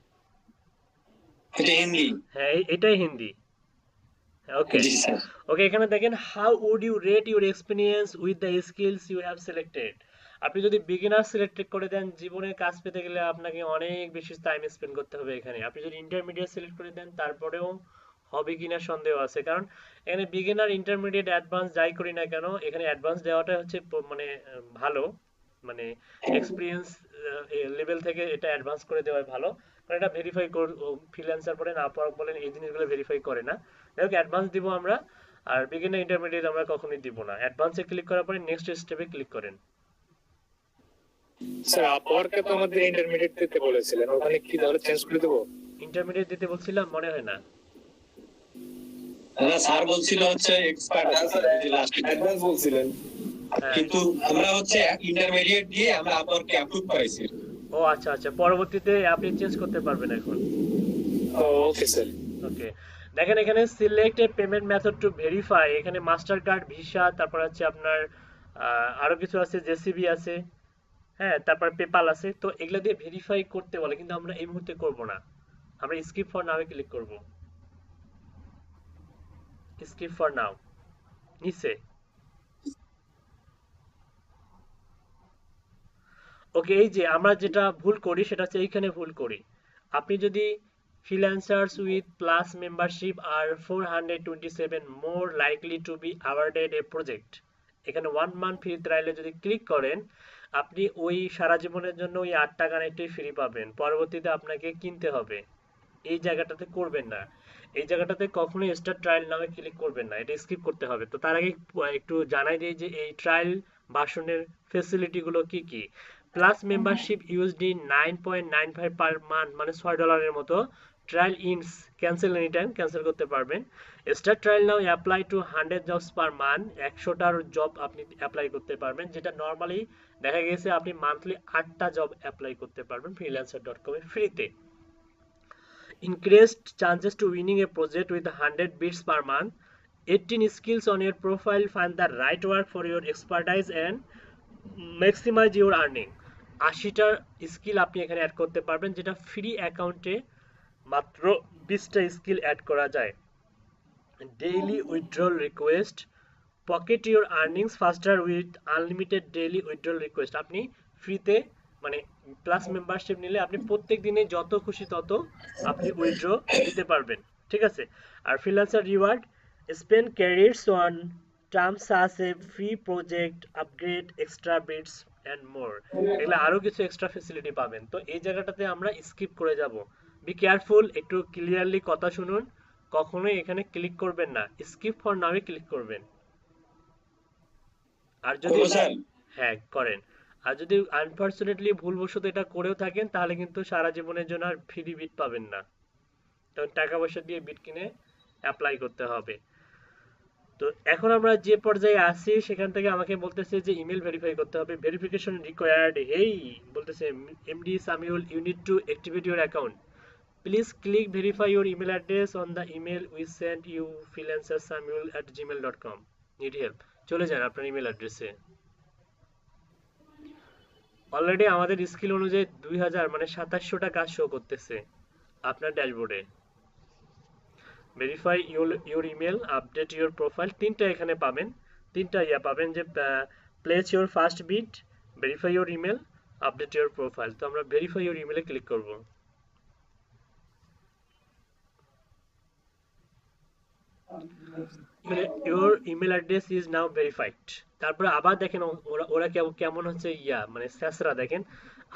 এটা হিন্দি। হ্যাঁ এটাই হিন্দি। ওকে, জি স্যার। ওকে, এখানে দেখেন, how would you rate your experience with the skills you have selected. আপনি যদি বিগিনার সিলেক্ট করে দেন, জীবনে কাজ পেতে গেলে আপনাকে অনেক বেশি টাইম স্পেন্ড করতে হবে এখানে। আপনি যদি ইন্টারমিডিয়েট সিলেক্ট করে দেন, তারপরেও হবে কিনা সন্দেহ আছে, কারণ এখানে বিগিনার, ইন্টারমিডিয়েট, অ্যাডভান্স যাই করি না কেন, এখানে অ্যাডভান্স দেওয়াটা হচ্ছে মানে ভালো, মানে এক্সপিরিয়েন্স লেভেল থেকে এটা অ্যাডভান্স করে দেওয়াই ভালো। কারণ এটা ভেরিফাই ফ্রিল্যান্সার বলেন, আপওয়ার্ক বলেন, এই জিনিসগুলো ভেরিফাই করে না। যাই হোক, অ্যাডভান্স দিব আমরা। আর বিগিনার, ইন্টারমিডিয়েট আমরা কখনোই দিব না। অ্যাডভান্সে ক্লিক করার পরে নেক্সট স্টেপে ক্লিক করেন। স্যার আপওয়ার্কে তো আমাদের ইন্টারমিডিয়েট দিতে বলেছিলেন, ওখানে কি তাহলে চেঞ্জ করে দেবো? ইন্টারমিডিয়েট দিতে বলছিলাম, মনে হয় না। না স্যার বলছিল হচ্ছে এক্সপার্ট আছে লাস্ট, অ্যাডভান্স বলছিলেন। হ্যাঁ, কিন্তু আমরা হচ্ছে ইন্টারমিডিয়েট দিয়ে আমরা আপওয়ার্ককে অ্যাপ্রুভ করাইছি। ও আচ্ছা আচ্ছা, পরবর্তীতে আপনি চেঞ্জ করতে পারবেন এখন। Okay sir. ওকে, দেখেন এখানে select A payment method to verify, এখানে মাস্টার কার্ড, ভিসা, তারপর হচ্ছে আপনার আরো কিছু আছে, জেসিবি আছে, হ্যাঁ, তারপর পেপাল আছে। তো এগুলো দিয়ে ভেরিফাই করতে বলে, কিন্তু আমরা এই মুহূর্তে করব না। আমরা স্কিপ ফর নাও ক্লিক করব। স্কিপ ফর নাও নিচে। ওকে, এই যে আমরা যেটা ভুল করি সেটা হচ্ছে এইখানে ভুল করি। আপনি যদি freelancers with plus membership are 427 more likely to be awarded a project, এখানে 1 month ফ্রি ট্রায়ালে যদি ক্লিক করেন, আপনি ওই সারা জীবনের জন্য ওই 8 টাকা নেটই ফ্রি পাবেন। পরবর্তীতে আপনাকে কিনতে হবে। এই জায়গাটাতে করবেন না, এই জায়গাটাতে কখনোই স্টার্ট ট্রায়াল নামে ক্লিক করবেন না, এটা স্কিপ করতে হবে। তো তার আগে একটু জানাই দিই যে এই ট্রায়াল ভার্সনের ফেসিলিটি গুলো কি কি। Plus membership USD 9.95 per month, মানে $6 মতো। Trial ends, cancel any time, cancel করতে পারবেন। Start trial now apply to 100 jobs per month, 100টার জব আপনি অ্যাপ্লাই করতে পারবেন, যেটা নর্মালি দেখা গেছে আপনি মান্থলি 8টা জব অ্যাপ্লাই করতে পারবেন freelancer.com এ ফ্রিতে। Increased chances to winning a project with 100 bids per month. 18 skills on your profile, find the right work for your expertise and maximize your earning. 80টা স্কিল আপনি এখানে add করতে পারবেন, যেটা free অ্যাকাউন্টে মাত্র 20টা স্কিল অ্যাড করা যায়। Daily withdrawal request, pocket your earnings ফাস্টার with unlimited daily withdrawal request. আপনি ফ্রিতে, মানে প্লাস মেম্বারশিপ নিলে আপনি প্রত্যেক দিনে যত খুশি তত আপনি উইথড্র দিতে পারবেন, ঠিক আছে। আর freelancer reward, spend credits on terms such a free project upgrade, extra bids and more, এগুলো আরো কিছু এক্সট্রা ফেসিলিটি পাবেন। তো এই জায়গাটাতে আমরা স্কিপ করে যাব। বি কেয়ারফুল, একটু ক্লিয়ারলি কথা শুনুন, কখনোই এখানে ক্লিক করবেন না, স্কিপ ফর নাও ক্লিক করবেন। আর যদি, স্যার হ্যাঁ করেন। আর যদি আনফরচুনেটলি ভুলবশত এটা করেও থাকেন, তাহলে কিন্তু সারা জীবনের জন্য আর ফ্রি বিট পাবেন না, তখন টাকা পয়সা দিয়ে বিট কিনে অ্যাপ্লাই করতে হবে। তো এখন আমরা যে পর্যায়ে আছি, সেখান থেকে আমাকে বলতেছে যে ইমেল ভেরিফাই করতে হবে, ভেরিফিকেশন রিকোয়ার্ড। হেই, বলতেছে MD Samiul, you need to activate your account, please click verify your email address on the email we sent you, freelancersamuel@gmail.com, need help. চলে যান আপনার ইমেল অ্যাড্রেসে। অলরেডি আমাদের স্কিল অনুযায়ী 2000 মানে 2700টা কাজ শো করতেছে আপনার ড্যাশবোর্ডে। Verify your email, update your profile, তিনটা এখানে পাবেন, তিনটা পাবেন, যে place your first bid, verify your email, update your profile. তো আমরা ভেরিফাই ইউর ইমেলে ক্লিক করব। Your email address is now verified. তারপরে আবার দেখেন ওরা ওরা কেমন হচ্ছে মানে স্যাসরা দেখেন,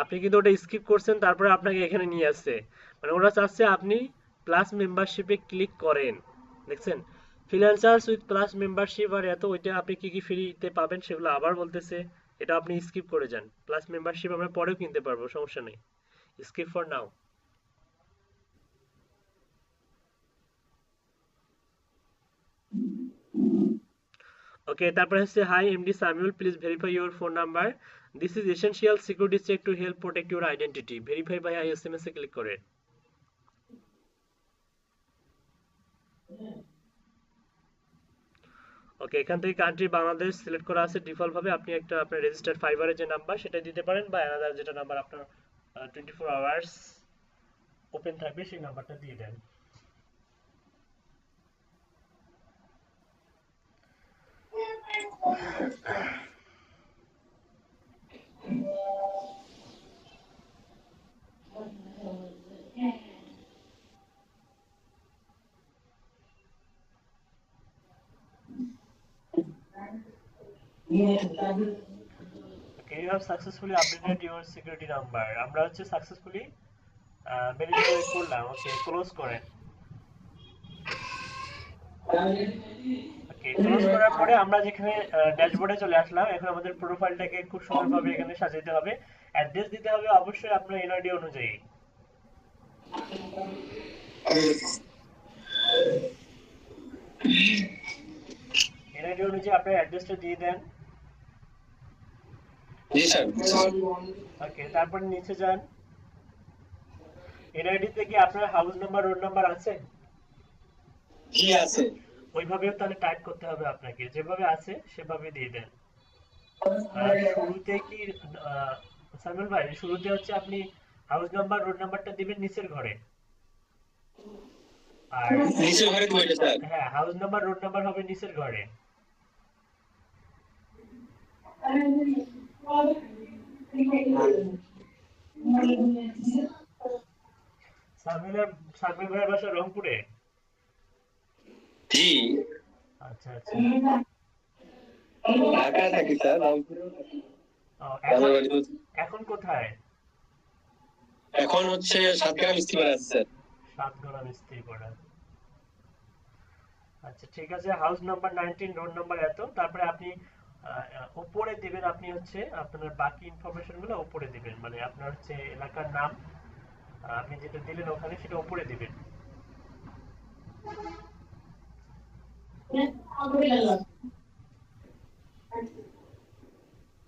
আপনি কিন্তু ওটা স্কিপ করছেন, তারপরে আপনাকে এখানে নিয়ে আসছে, মানে ওরা চাচ্ছে আপনি প্লাস মেম্বারশিপে ক্লিক করেন। দেখছেন, ফ্রিল্যান্সার্স উইথ প্লাস মেম্বারশিপ আর এত, ওইটা আপনি কি কি ফ্রিতে পাবেন সেগুলো আবার বলতেছে। এটা আপনি স্কিপ করে যান, প্লাস মেম্বারশিপ আমরা পরেও কিনতে পারবো, সমস্যা নেই, স্কিপ ফর নাও। ওকে, তারপরে হচ্ছে hi MD Samiul, please verify your phone number, this is essential security check to help protect your identity, verify by ISMS এ ক্লিক করে। ওকে, এখান থেকে কান্ট্রি বাংলাদেশ সিলেক্ট করা আছে ডিফল্ট ভাবে, আপনি একটা আপনার রেজিস্টার্ড ফাইবারের যে নাম্বার সেটা দিতে পারেন, বা অ্যানাদার যেটা নাম্বার আপনার 24 আওয়ার্স ওপেন থাকবে সেই নাম্বারটা দিয়ে দেন। Okay, you have successfully updated your security number, আমরা হচ্ছে সাকসেসফুলি ভেরিফাই করলাম। ওকে, ক্লোজ করেন। ওকে, ক্লোজ করার পরে আমরা যেখানে ড্যাশবোর্ডে চলে আসলাম, এখন আমাদের প্রোফাইলটাকে খুব সুন্দরভাবে এখানে সাজাতে হবে, অ্যাড্রেস দিতে হবে অবশ্যই আপনার এনআইডি অনুযায়ী। এনআইডি অনুযায়ী আপনার অ্যাড্রেসটা দিয়ে দেন। জি স্যার। ওকে, তারপর নিচে যান। এনআইডি তে কি আপনার হাউস নাম্বার রোড নাম্বার আছে? জি আছে। ওইভাবেও তাহলে টাইপ করতে হবে আপনাকে, যেভাবে আছে সেভাবে দিয়ে দেন। আর শুরুতে কি সামিউল ভাই, শুরুতে হচ্ছে আপনি হাউস নাম্বার রোড নাম্বারটা দিবেন নিচের ঘরে। আর নিচের ঘরে দিব এটা স্যার। হ্যাঁ, হাউস নাম্বার রোড নাম্বার হবে নিচের ঘরে। সামিউল ভাইয়ের বাসা রংপুরে? জি। আচ্ছা আচ্ছা। ঢাকায় থাকি স্যার, রংপুরেও থাকি। এখন এখন কোথায়? এখন হচ্ছে সাতগ্রাম ইস্তিপাড়া আছে স্যার। সাতগ্রাম ইস্তিপাড়া। আচ্ছা ঠিক আছে, হাউস নাম্বার 19 রোড নাম্বার এত, তারপরে আপনি উপরে দিবেন, আপনি হচ্ছে আপনার বাকি ইনফরমেশন গুলো উপরে দিবেন, মানে আপনার হচ্ছে এলাকার নাম আপনি যেটা দিলেন ওখানে সেটা উপরে দিবেন।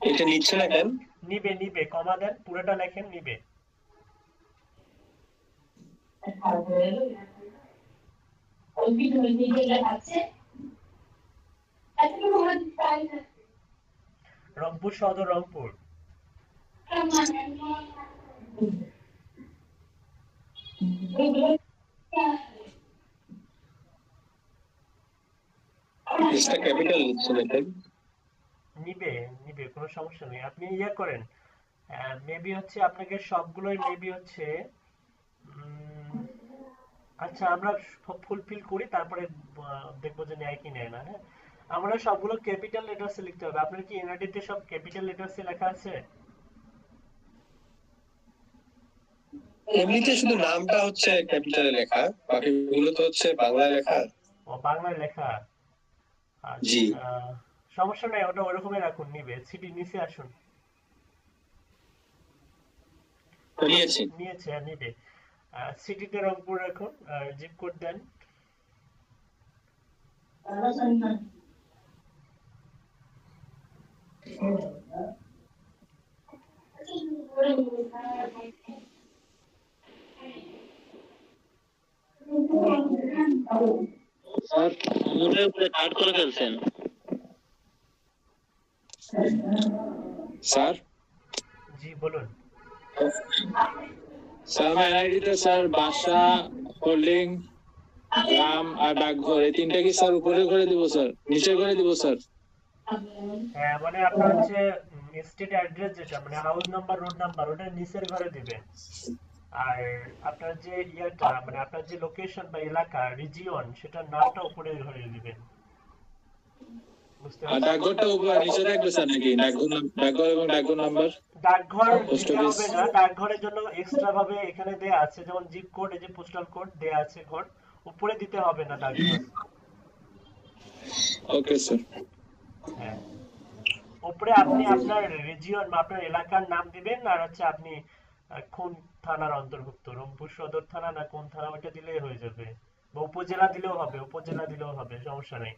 এটা নিচ্ছে না কেন? নিবে নিবে, কমা দেন, পুরোটা লেখেন নিবে। রংপুর সদর, রংপুর। এটা ক্যাপিটাল নিচ্ছে না কেন? নিবে নিবে, কোনো সমস্যা নেই, আপনি ইয়ে করেন, মেবি হচ্ছে আপনাকে সবগুলোই মেবি হচ্ছে আচ্ছা আমরা ফুলফিল করি, তারপরে দেখবো যে নেয় কি নেয় না। হ্যাঁ, আমরা সবগুলো ক্যাপিটাল লেটারসে লিখতে হবে। আপনার কি এনআইডি তে সব ক্যাপিটাল লেটারসে লেখা আছে? এমনিতে শুধু নামটা হচ্ছে ক্যাপিটালে লেখা, বাকিগুলো তো হচ্ছে বাংলায় লেখা। ও, বাংলায় লেখা। জি। আচ্ছা, সমস্যা নাই, ওটা ওরকমই রাখুন, নিবে। সিটি নিচে আসুন। নিয়েছি। নিয়েছে, আর নিবে। সিটিতে রংপুর রাখুন, জিপ কোড দেন। স্যার মোটের উপরে কাট করে ফেলছেন। স্যার জি বলুন। স্যার আমার আইডিতে স্যার বাসা, হোল্ডিং, গ্রাম আর ডাকঘর এই তিনটা কি স্যার উপরে করে দিব স্যার, নিচে করে দিব স্যার? হ্যাঁ, মানে আপনার হচ্ছে স্টেট অ্যাড্রেস যেটা, মানে হাউস নাম্বার রোড নাম্বার, ওটা নিচের ঘরে দিবেন। আর আপনার যে ইয়েটা, মানে আপনার যে লোকেশন বা এলাকা রিজিয়ন, সেটার নামটা উপরের ঘরে দিবেন। বুঝতে আর পারছি। ডাকঘরটা উপরে নিচে থাকবে স্যার নাকি? ডাকঘর এবং ডাকঘর নাম্বার ডাকঘর পোস্ট দিতে অফিস। হবে না, ডাকঘরের জন্য এক্সট্রা ভাবে এখানে দেয়া আছে, যেমন জিপ কোড, এই যে পোস্টাল কোড দেয়া আছে ঘর, উপরে দিতে হবে না ডাকঘর। Okay sir. হ্যাঁ, উপরে আপনি আপনার রিজিয়ন বা আপনার এলাকার নাম দিবেন, আর হচ্ছে আপনি কোন থানার অন্তর্ভুক্ত, রংপুর সদর থানা না কোন থানা, ওইটা দিলেই হয়ে যাবে। বা উপজেলা দিলেও হবে, উপজেলা দিলেও হবে, সমস্যা নেই।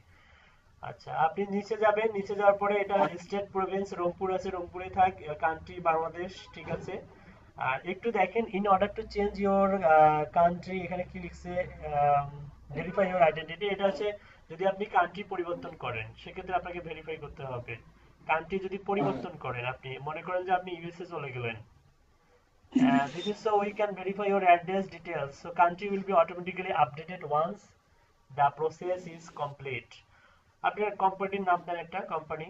আচ্ছা, আপনি নিচে যাবেন, নিচে যাওয়ার পরে এটা স্টেট প্রভিন্স রংপুর আছে, রংপুরে থাক, কান্ট্রি বাংলাদেশ, ঠিক আছে। আর একটু দেখেন, in order to change your country, এখানে কি লিখছে, ভেরিফাই ইওর আইডেন্টিটি, এটা হচ্ছে যদি আপনি কান্ট্রি পরিবর্তন করেন সেক্ষেত্রে আপনাকে ভেরিফাই করতে হবে। কান্ট্রি যদি পরিবর্তন করেন, আপনি মনে করেন যে আপনি ইউএসএ চলে গেলেন, this is so we can verify your address details, so country will be automatically updated once the process is complete. আপনার কোম্পানির নাম দেন, একটা কোম্পানি,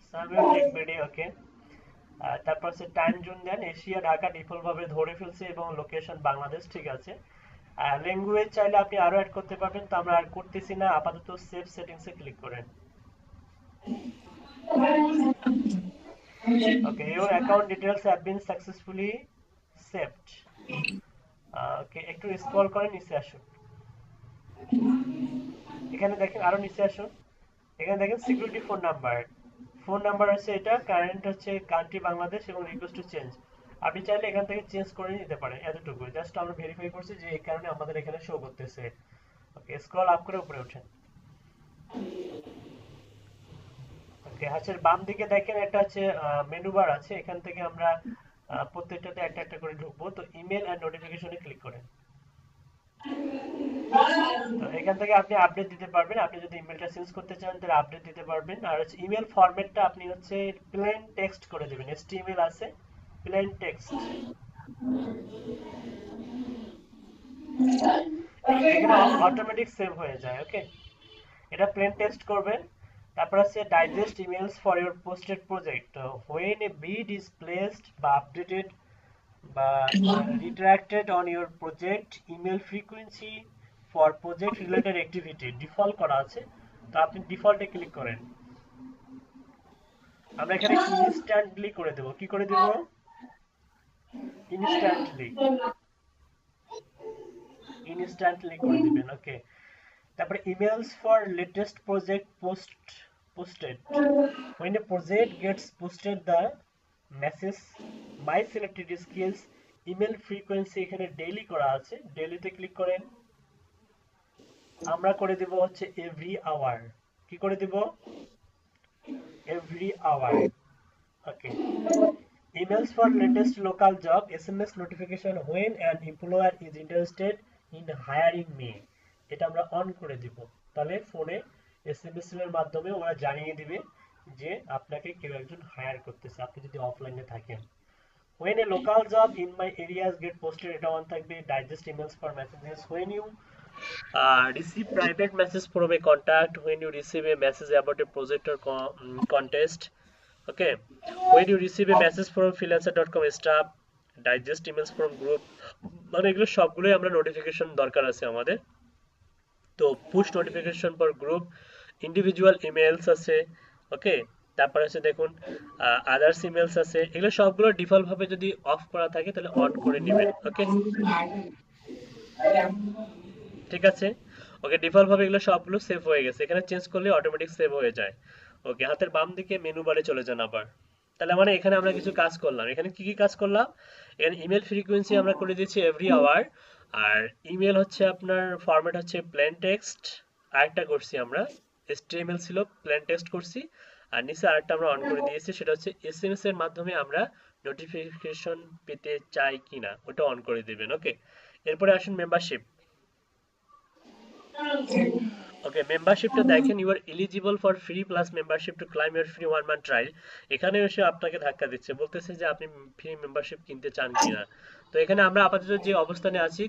সার্ভে টেক বিডি, ওকে। তারপর হচ্ছে টাইম জোন দেন, এশিয়া ঢাকা ডিফল্ট ভাবে ধরে ফেলছে এবং লোকেশন বাংলাদেশ, ঠিক আছে। ল্যাঙ্গুয়েজ চাইলে আপনি আরো অ্যাড করতে পারবেন, তো আমরা আর করতেছি না, আপাতত সেভ সেটিংসে ক্লিক করেন। ওকে, your account details have been successfully saved. ওকে, একটু স্ক্রল করেন, নিচে আসুন, এখানে দেখেন, আরো নিচে আসুন, এখানে দেখেন security phone number, phone number হচ্ছে এটা, কারেন্ট হচ্ছে কান্ট্রি বাংলাদেশ এবং রিকোয়েস্ট টু চেঞ্জ। আপনি চাইলে এখান থেকে চেঞ্জ করে নিতে পারেন, এতটুকু জাস্ট আমরা ভেরিফাই করছি যে এই কারণে আমাদের এখানে শো করতেছে। ওকে, স্ক্রল আপ করে উপরে ওঠেন। ওকে, আচ্ছা, বাম দিকে দেখেন একটা হচ্ছে মেনু বার আছে, এখান থেকে আমরা প্রত্যেকটাতে একটা একটা করে ঢুকবো, তো ইমেল এন্ড নোটিফিকেশনে ক্লিক করেন। তো এখান থেকে আপনি আপডেট দিতে পারবেন, আপনি যদি ইমেলটা চেঞ্জ করতে চান তাহলে আপডেট দিতে পারবেন। আর হচ্ছে ইমেল ফরম্যাটটা আপনি হচ্ছে প্লেন টেক্সট করে দিবেন, HTML আছে, প্লেন টেক্সট, এখানে অটোমেটিক সেভ হয়ে যায়। ওকে, এটা প্লেন টেক্সট করবেন। তারপর আছে digest emails for your posted project, when a bid is placed বা আপডেটেড বা retracted on your project, email frequency for project related activity default করা আছে, তো আপনি ডিফল্টে ক্লিক করেন। আমরা এখানে ইনস্ট্যান্টলি করে দেব, কি করে দেব, ইনস্ট্যান্টলি, ইনস্ট্যান্টলি করে দিবেন। ওকে, তারপরে emails for latest project posted when a project gets posted the message my selected skills email frequency এখানে ডেইলি করা আছে, ডেইলিতে ক্লিক করেন। আমরা করে দেব হচ্ছে এভরি আওয়ার, কি করে দেব, every hour. Okay, emails for latest local job, SMS notification when an employer is interested in hiring me, এটা আমরা অন করে দিব, তাহলে ফোনে SMS এর মাধ্যমে ওরা জানিয়ে দিবে যে আপনাকে কেউ একজন হায়ার করতেছে, আপনি যদি অফলাইনে থাকেন। when a local job in my areas get posted, এটা অন থাকবে। digest emails for messages when you receive private message from a contact, when you receive a message about a project or contest, okay, when you receive a message from freelancer.com staff, digest emails from group, মানে এগুলো সবগুলোই আমরা notification দরকার আছে আমাদের। তো push notification for group, individual emails আছে, ওকে, তারপর আছে দেখুন আদার্স ইমেলস আছে, এগুলো সবগুলো ডিফল্ট ভাবে যদি অফ করা থাকে তাহলে অন করে নেবেন। ওকে, ঠিক আছে। ওকে, ডিফল্ট ভাবে এগুলো সবগুলো সেভ হয়ে গেছে, এখানে চেঞ্জ করলে অটোমেটিক সেভ হয়ে যায়। ওকে, হাতের বাম দিকে মেনু বারে চলে যান আবার। তাহলে মানে এখানে আমরা কিছু কাজ করলাম, এখানে কি কি কাজ করলাম, এখানে ইমেল ফ্রিকোয়েন্সি আমরা করে দিয়েছি এভরি আওয়ার, আর ইমেল হচ্ছে আপনার ফরম্যাট হচ্ছে প্লেন টেক্সট, আরেকটা করছি আমরা HTML ছিল, প্লেন টেক্সট করছি, আর নিচে আরেকটা আমরা অন করে দিয়েছি, সেটা হচ্ছে SMS এর মাধ্যমে আমরা নোটিফিকেশন পেতে চাই কিনা ওটা অন করে দিবেন। ওকে, এরপরে আসুন মেম্বারশিপ। ওকে, মেম্বারশিপটা দেখেন, you are eligible for free plus membership to claim your free 1 month trial, এখানে এসে আপনাকে ধাক্কা দিচ্ছে, বলতেছে যে আপনি ফ্রি মেম্বারশিপ কিনতে চান কিনা। তো এখানে আমরা আপাতত যে অবস্থানে আছি,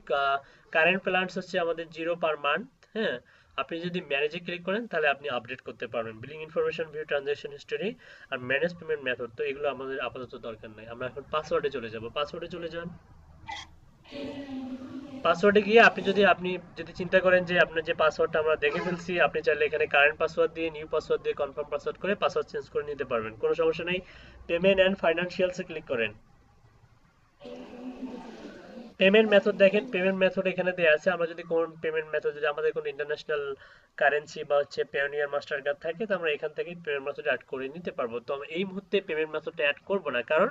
কারেন্ট প্ল্যানস হচ্ছে আমাদের 0 পার মান্থ। হ্যাঁ, আপনি যদি ম্যানেজে ক্লিক করেন তাহলে আপনি আপডেট করতে পারবেন, billing information, view transaction history আর ম্যানেজ পেমেন্ট মেথড, তো এগুলো আমাদের আপাতত দরকার নাই। আমরা এখন পাসওয়ার্ডে চলে যাব, পাসওয়ার্ডে চলে যান। পাসওয়ার্ডে গিয়ে আপনি যদি চিন্তা করেন যে আপনার যে পাসওয়ার্ডটা আমরা দেখে ফেলছি, আপনি চাইলে এখানে কারেন্ট পাসওয়ার্ড দিয়ে নিউ পাসওয়ার্ড দিয়ে কনফার্ম পাসওয়ার্ড করে পাসওয়ার্ড চেঞ্জ করে নিতে পারবেন, কোনো সমস্যা নেই। পেমেন্ট অ্যান্ড ফাইন্যান্সিয়ালসে ক্লিক করেন। পেমেন্ট মেথড দেখেন, পেমেন্ট মেথড এখানে দেওয়া আছে। আমরা যদি কোন পেমেন্ট মেথড, যদি আমাদের কোনো ইন্টারন্যাশনাল কারেন্সি বা হচ্ছে পেওনিয়ার মাস্টার কার্ড থাকে, তো আমরা এখান থেকে পেমেন্ট মেথড অ্যাড করে নিতে পারবো। তো আমি এই মুহূর্তে পেমেন্ট মেথডটা অ্যাড করব না, কারণ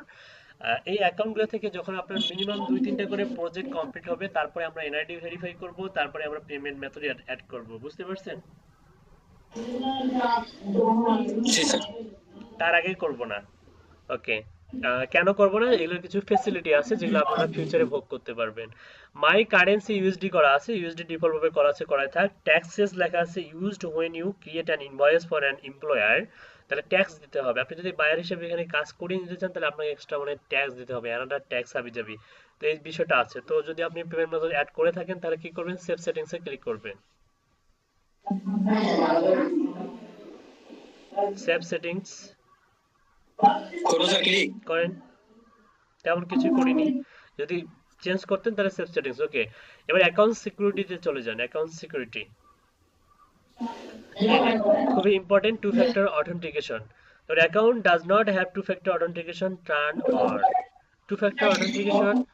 এই অ্যাকাউন্টগুলো থেকে যখন আপনার মিনিমাম 2-3টা করে প্রজেক্ট কমপ্লিট হবে, তারপরে আমরা এনআইডি ভেরিফাই করব, তারপরে আমরা পেমেন্ট মেথড অ্যাড করব। বুঝতে পারছেন? জি স্যার। তার আগে করব না। ওকে, কেন করব না? এগুলোর কিছু ফ্যাসিলিটি আছে যেগুলো আপনারা ফিউচারে ভোগ করতে পারবেন। মাই কারেন্সি ইউএসডি করা আছে, ইউএসডি ডিফল্ট ভাবে করা আছে, করাই থাক। ট্যাক্সেস লেখা আছে used when you create an invoice for an employer, তাহলে ট্যাক্স দিতে হবে। আপনি যদি বায়ার হিসেবে এখানে কাজ করিয়ে নিতে চান, তাহলে আপনাকে এক্সট্রা মানে ট্যাক্স দিতে হবে, অ্যানাদার ট্যাক্স হাবিজাবি। তো এই বিষয়টা আছে। তো যদি আপনি পেমেন্ট মেথড অ্যাড করে থাকেন, তাহলে কি করবেন? সেভ সেটিংসে ক্লিক করবেন। সেভ সেটিংস করবো স্যার ক্লিক। করেন। তেমন কিছু করিনি, যদি চেঞ্জ করতেন তাহলে সেভ সেটিংস। ওকে, এবার অ্যাকাউন্ট সিকিউরিটিতে চলে যান। অ্যাকাউন্ট সিকিউরিটি খুবই important, two factor authentication. Your account does not have two-factor authentication turned on. Two-factor authentication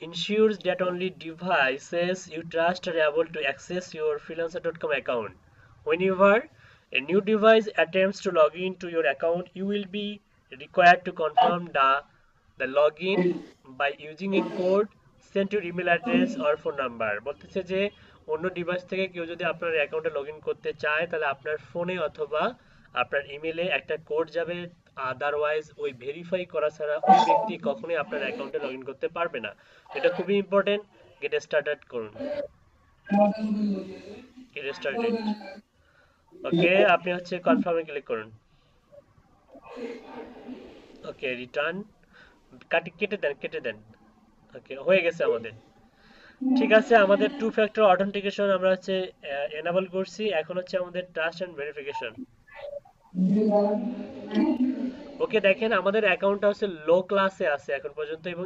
ensures that only devices you trust are able to access your freelancer.com account. Whenever a new device attempts to log into your account, you will be required to confirm the login by using a code sent to your email address or phone number. বলতেছে যে অন্য device থেকে কেউ যদি আপনার অ্যাকাউন্টে login করতে চায়, তাহলে আপনার ফোনে অথবা আপনার ইমেলে একটা কোড যাবে, আদারওয়াইজ ওই ভেরিফাই করা ছাড়া ওই ব্যক্তি কখনোই আপনার অ্যাকাউন্টে লগইন করতে পারবে না। এটা খুবই ইম্পর্টেন্ট। গেট স্টার্টেড করুন। Get started. ওকে, আপনি হচ্ছে কনফার্মে ক্লিক করুন। ওকে, রিটার্ন কেটে দেন। ওকে, হয়ে গেছে আমাদের। ঠিক আছে, আমাদের টু ফ্যাক্টর অথেন্টিকেশন আমরা হচ্ছে এনেবল করছি। এখন হচ্ছে আমাদের ট্রাস্ট এন্ড ভেরিফিকেশন। ওকে, দেখেন আমাদের অ্যাকাউন্টটা হচ্ছে লো ক্লাসে আছে এখন পর্যন্ত, এবং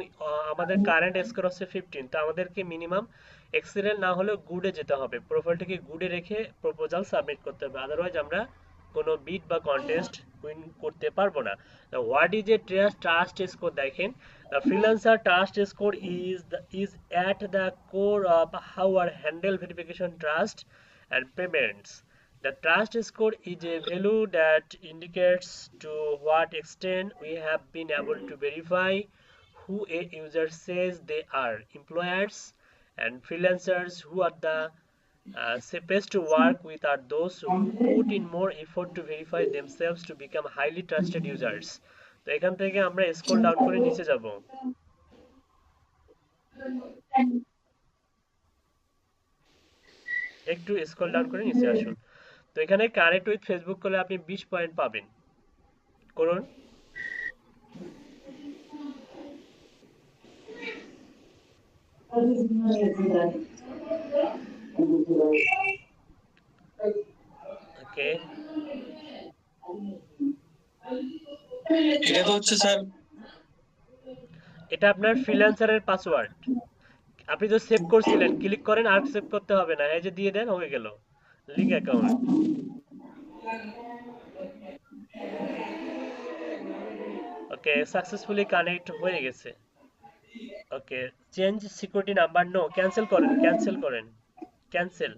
আমাদের কারেন্ট স্কোর হচ্ছে 15। তো আমাদেরকে মিনিমাম এক্সেলেন্ট না হলেও গুডে যেতে হবে। প্রোফাইলটাকে গুডে রেখে প্রপোজাল সাবমিট করতে হবে, আদারওয়াইজ আমরা কোনো বিট বা কন্টেস্ট উইন করতে পারবো না। What is a trust score? দেখেন, the freelancer trust score is at the core of how our handle verification, trust and payments. The trust score is a value that indicates to what extent we have been able to verify who a user says they are. Employers and freelancers who are the safest to work with are those who put in more effort to verify themselves to become highly trusted users. তো এখান থেকে আমরা scroll down করে নিচে যাব। একটু scroll down করে নিচে আসুন। তো এখানে কানেক্ট উইথ ফেসবুক করলে আপনি 20 পয়েন্ট পাবেন। করুন। ওকে, এটা তো হচ্ছে স্যার, এটা আপনার ফ্রিল্যান্সারের পাসওয়ার্ড। আপনি তো সেভ করছিলেন, ক্লিক করেন, আর সেভ করতে হবে না, এই যে দিয়ে দেন, হয়ে গেল link account. Okay, successfully connect হয়ে গেছে। Okay, change security number, no, cancel করেন, ক্যান্সেল।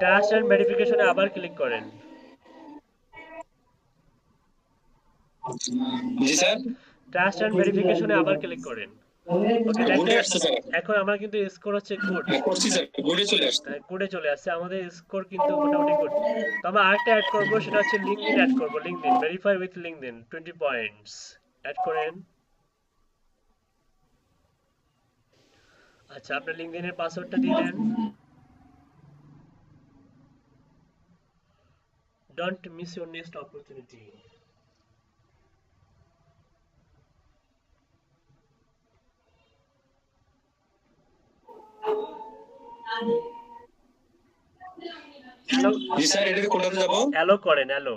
ট্রাস্ট এন্ড ভেরিফিকেশনে আবার ক্লিক করেন। জি স্যার। ট্রাস্ট এন্ড ভেরিফিকেশনে আবার ক্লিক করেন। ওকে, গুডে দেখেন আসছে স্যার। এখন আমরা কিন্তু স্কোর হচ্ছে গুড। করছি স্যার, গুডে চলে আসছে। গুডে চলে আসছে, আমাদের স্কোর কিন্তু মোটামুটি গুড। তো আমরা আরেকটা অ্যাড করবো, সেটা হচ্ছে লিঙ্কডইন অ্যাড করবো। LinkedIn verify with LinkedIn 20 points add করেন। আচ্ছা, আপনার লিঙ্কডইনের পাসওয়ার্ডটা দিয়ে দেন। Don't miss your next opportunity. জি স্যার, এটাকে কোনটাতে যাব? অ্যালো করেন, অ্যালো।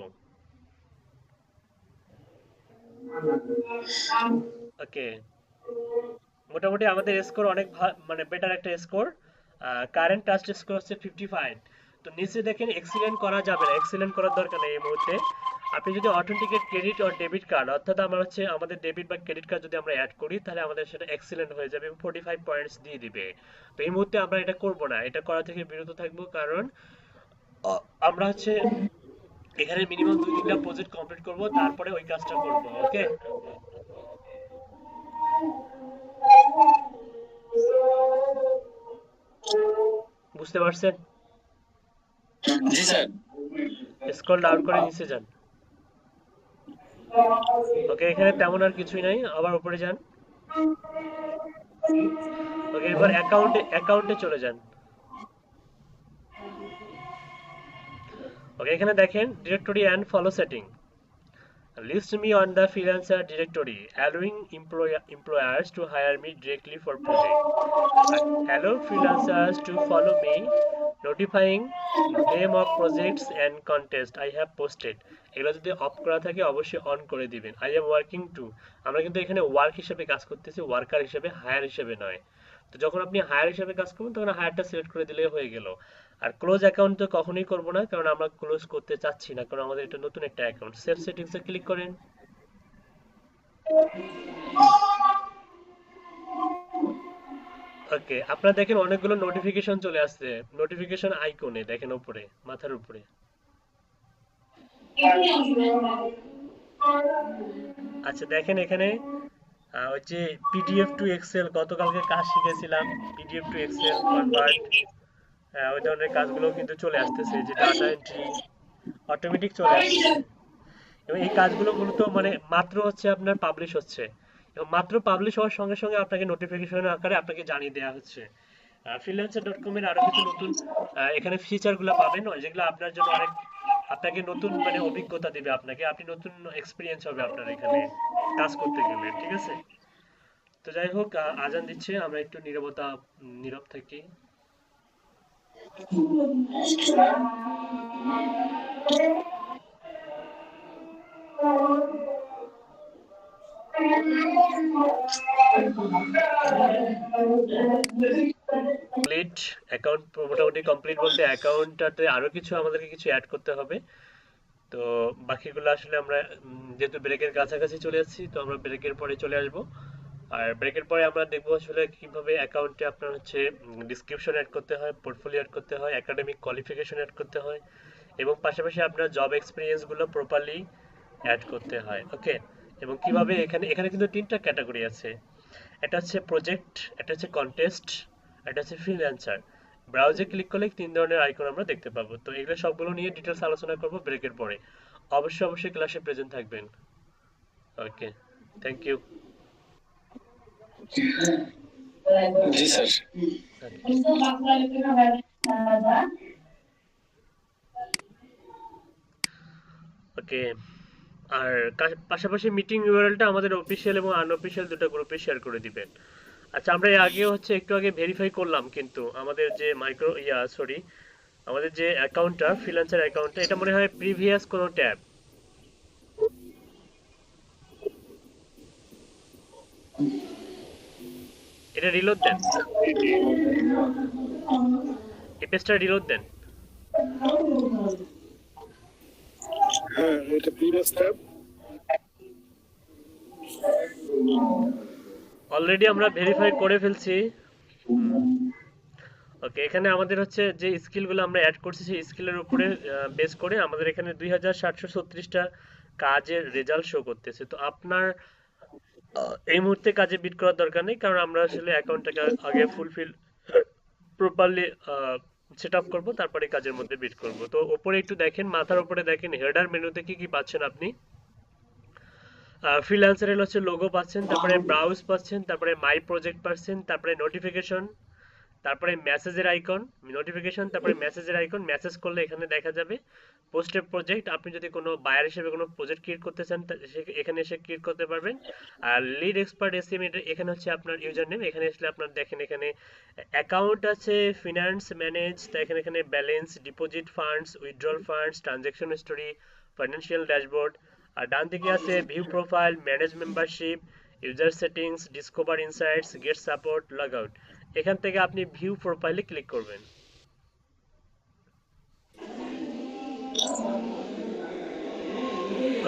ওকে, মোটামুটি আমাদের স্কোর অনেক মানে বেটার একটা স্কোর। কারেন্ট টাস্ক স্কোর হচ্ছে 55। তো নিচে দেখেন এক্সিলেন্ট করা যাবে না, এক্সিলেন্ট করার দরকার নেই এই মুহূর্তে। আপনি যদি অথেন্টিকেট ক্রেডিট আর ডেবিট কার্ড, অর্থাৎ আমার হচ্ছে আমাদের ডেবিট বা ক্রেডিট কার্ড যদি আমরা অ্যাড করি, তাহলে আমাদের সেটা এক্সিলেন্ট হয়ে যাবে এবং 45 পয়েন্টস দিয়ে দিবে। তো এই মুহূর্তে আমরা এটা করব না, এটা করা থেকে বিরত থাকবো, কারণ আমরা হচ্ছে এখানে মিনিমাম 2-3টা প্রজেক্ট কমপ্লিট করব, তারপরে ওই কাজটা করব। ওকে, বুঝতে পারছেন? জি স্যার। স্ক্রল ডাউন করে নিচে যান। ওকে, এখানে তেমন আর কিছুই নাই, আবার উপরে যান। ওকে, এবার অ্যাকাউন্টে চলে যান। ওকে, এখানে দেখেন directory and follow setting. List me on the freelancer directory, allowing employers to hire me directly for project. Allow freelancers to follow me, notifying them of projects and contests I have posted. এগুলো যদি of করা থাকে অবশ্যই on করে দিবেন। I am working to, আমরা কিন্তু এখানে ওয়ার্ক হিসেবে কাজ করতেছি, ওয়ার্কার হিসেবে, হায়ার হিসেবে নয়। তো যখন আপনি হায়ার হিসেবে কাজ করবেন তখন হায়ারটা সিলেক্ট করে দিলেই হয়ে গেল। আর ক্লোজ অ্যাকাউন্ট তো কখনোই করব না, কারণ আমরা ক্লোজ করতে চাচ্ছি না, কারণ আমাদের এটা নতুন একটা অ্যাকাউন্ট। সেভ সেটিংসে ক্লিক করেন। ওকে, আপনারা দেখেন অনেকগুলো নোটিফিকেশন চলে আসছে, নোটিফিকেশন আইকনে দেখেন উপরে, মাথার উপরে। আচ্ছা দেখেন এখানে ওই যে পিডিএফ টু এক্সেল, গতকালকে কাজ শিখেছিলাম, পিডিএফ টু এক্সেল কনভার্ট, ওই ধরনের কাজগুলো কিন্তু চলে আসতেছে, যে ডাটা এন্ট্রি অটোমেটিক চলে আসতেছে। এবং এই কাজগুলো মূলত মানে মাত্র হচ্ছে আপনার পাবলিশ হচ্ছে, এবং মাত্র পাবলিশ হওয়ার সঙ্গে সঙ্গে আপনাকে নোটিফিকেশন আকারে আপনাকে জানিয়ে দেওয়া হচ্ছে। freelancer.com এর আরো কিছু নতুন এখানে ফিচারগুলো পাবেন, যেগুলো আপনার জন্য অনেক, আপনাকে নতুন মানে অভিজ্ঞতা দিবে, আপনাকে, আপনি নতুন এক্সপিরিয়েন্স হবে আপনার এখানে কাজ করতে গেলে। ঠিক আছে, তো যাই হোক, আজান দিচ্ছে, আমরা একটু নীরব থাকি। কমপ্লিট অ্যাকাউন্ট, মোটামুটি কমপ্লিট বলতে অ্যাকাউন্টটাতে আরো কিছু আমাদেরকে কিছু অ্যাড করতে হবে। তো বাকিগুলো আসলে আমরা যেহেতু ব্রেকের কাছাকাছি চলে যাচ্ছি, তো আমরা ব্রেকের পরে চলে আসব। আর ব্রেকের পরে আমরা দেখবো আসলে কিভাবে অ্যাকাউন্টে আপনার হচ্ছে ডিসক্রিপশন অ্যাড করতে হয়, পোর্টফোলিও অ্যাড করতে হয়, একাডেমিক কোয়ালিফিকেশন অ্যাড করতে হয়, এবং পাশাপাশি আপনার জব এক্সপিরিয়েন্স গুলো প্রপারলি অ্যাড করতে হয়। ওকে, এবং কিভাবে এখানে এখানে কিন্তু 3টা ক্যাটাগরি আছে, এটা হচ্ছে প্রজেক্ট, এটা হচ্ছে কন্টেস্ট, এটা হচ্ছে ফ্রিল্যান্সার। ব্রাউজে ক্লিক করলে 3 ধরনের আইকন আমরা দেখতে পাবো। তো এগুলো সবগুলো নিয়ে ডিটেলস আলোচনা করব ব্রেকের পরে। অবশ্যই ক্লাসে প্রেজেন্ট থাকবেন। Okay, thank you. জি স্যার। ওকে, আর পাশাপাশি মিটিং ইউআরএলটা আমাদের অফিসিয়াল এবং আনঅফিসিয়াল দুটো গ্রুপে শেয়ার করে দিবেন। আচ্ছা, আমরা এর আগে হচ্ছে একটু আগে ভেরিফাই করলাম, কিন্তু আমাদের যে আমাদের যে অ্যাকাউন্টটা, ফ্রিল্যান্সার অ্যাকাউন্টটা, এটা মনে হয় প্রিভিয়াস কোনো ট্যাব। এটা রিলোড দেন, এই পেজটা রিলোড দেন। হ্যাঁ, এটা প্রিভিয়াস ট্যাব। অলরেডি আমরা ভেরিফাই করে ফেলছি। ওকে, এখানে আমাদের হচ্ছে যে স্কিলগুলো আমরা অ্যাড করছি, সেই স্কিলের উপরে বেস করে আমাদের এখানে 2736টা কাজের রেজাল্ট শো করতেছে। তো আপনার এই মুহূর্তে কাজে বিট করার দরকার নেই, কারণ আমরা আসলে অ্যাকাউন্টটাকে আগে ফুলফিল প্রপারলি সেট আপ করবো, তারপরে কাজের মধ্যে বিট করব। তো উপরে একটু দেখেন, মাথার উপরে দেখেন হেডার মেনুতে কি কি পাচ্ছেন আপনি। ফ্রিল্যান্সারের হচ্ছে লোগো পাচ্ছেন, তারপরে ব্রাউজ পাচ্ছেন, তারপরে মাই প্রজেক্ট পাচ্ছেন, তারপরে নোটিফিকেশন, তারপরে মেসেজের আইকন, নোটিফিকেশন, তারপরে মেসেজের আইকন, মেসেজ করলে এখানে দেখা যাবে পোস্টেড প্রজেক্ট। আপনি যদি কোনো বায়ার হিসেবে কোনো প্রজেক্ট ক্রিয়েট করতে চান, এখানে এসে ক্রিয়েট করতে পারবেন। আর লিড এক্সপার্ট এসটিমেটর, এখানে হচ্ছে আপনার ইউজার নেম, এখানে আসলে আপনার দেখেন এখানে অ্যাকাউন্ট আছে, ফিনান্স ম্যানেজ, এখানে balance, deposit funds, withdrawal funds, transaction history, financial dashboard, আর ডান দিকে আছে view profile, manage membership, user settings, discover insights, get support, log out. এখান থেকে আপনি ভিউ প্রোফাইলে ক্লিক করবেন।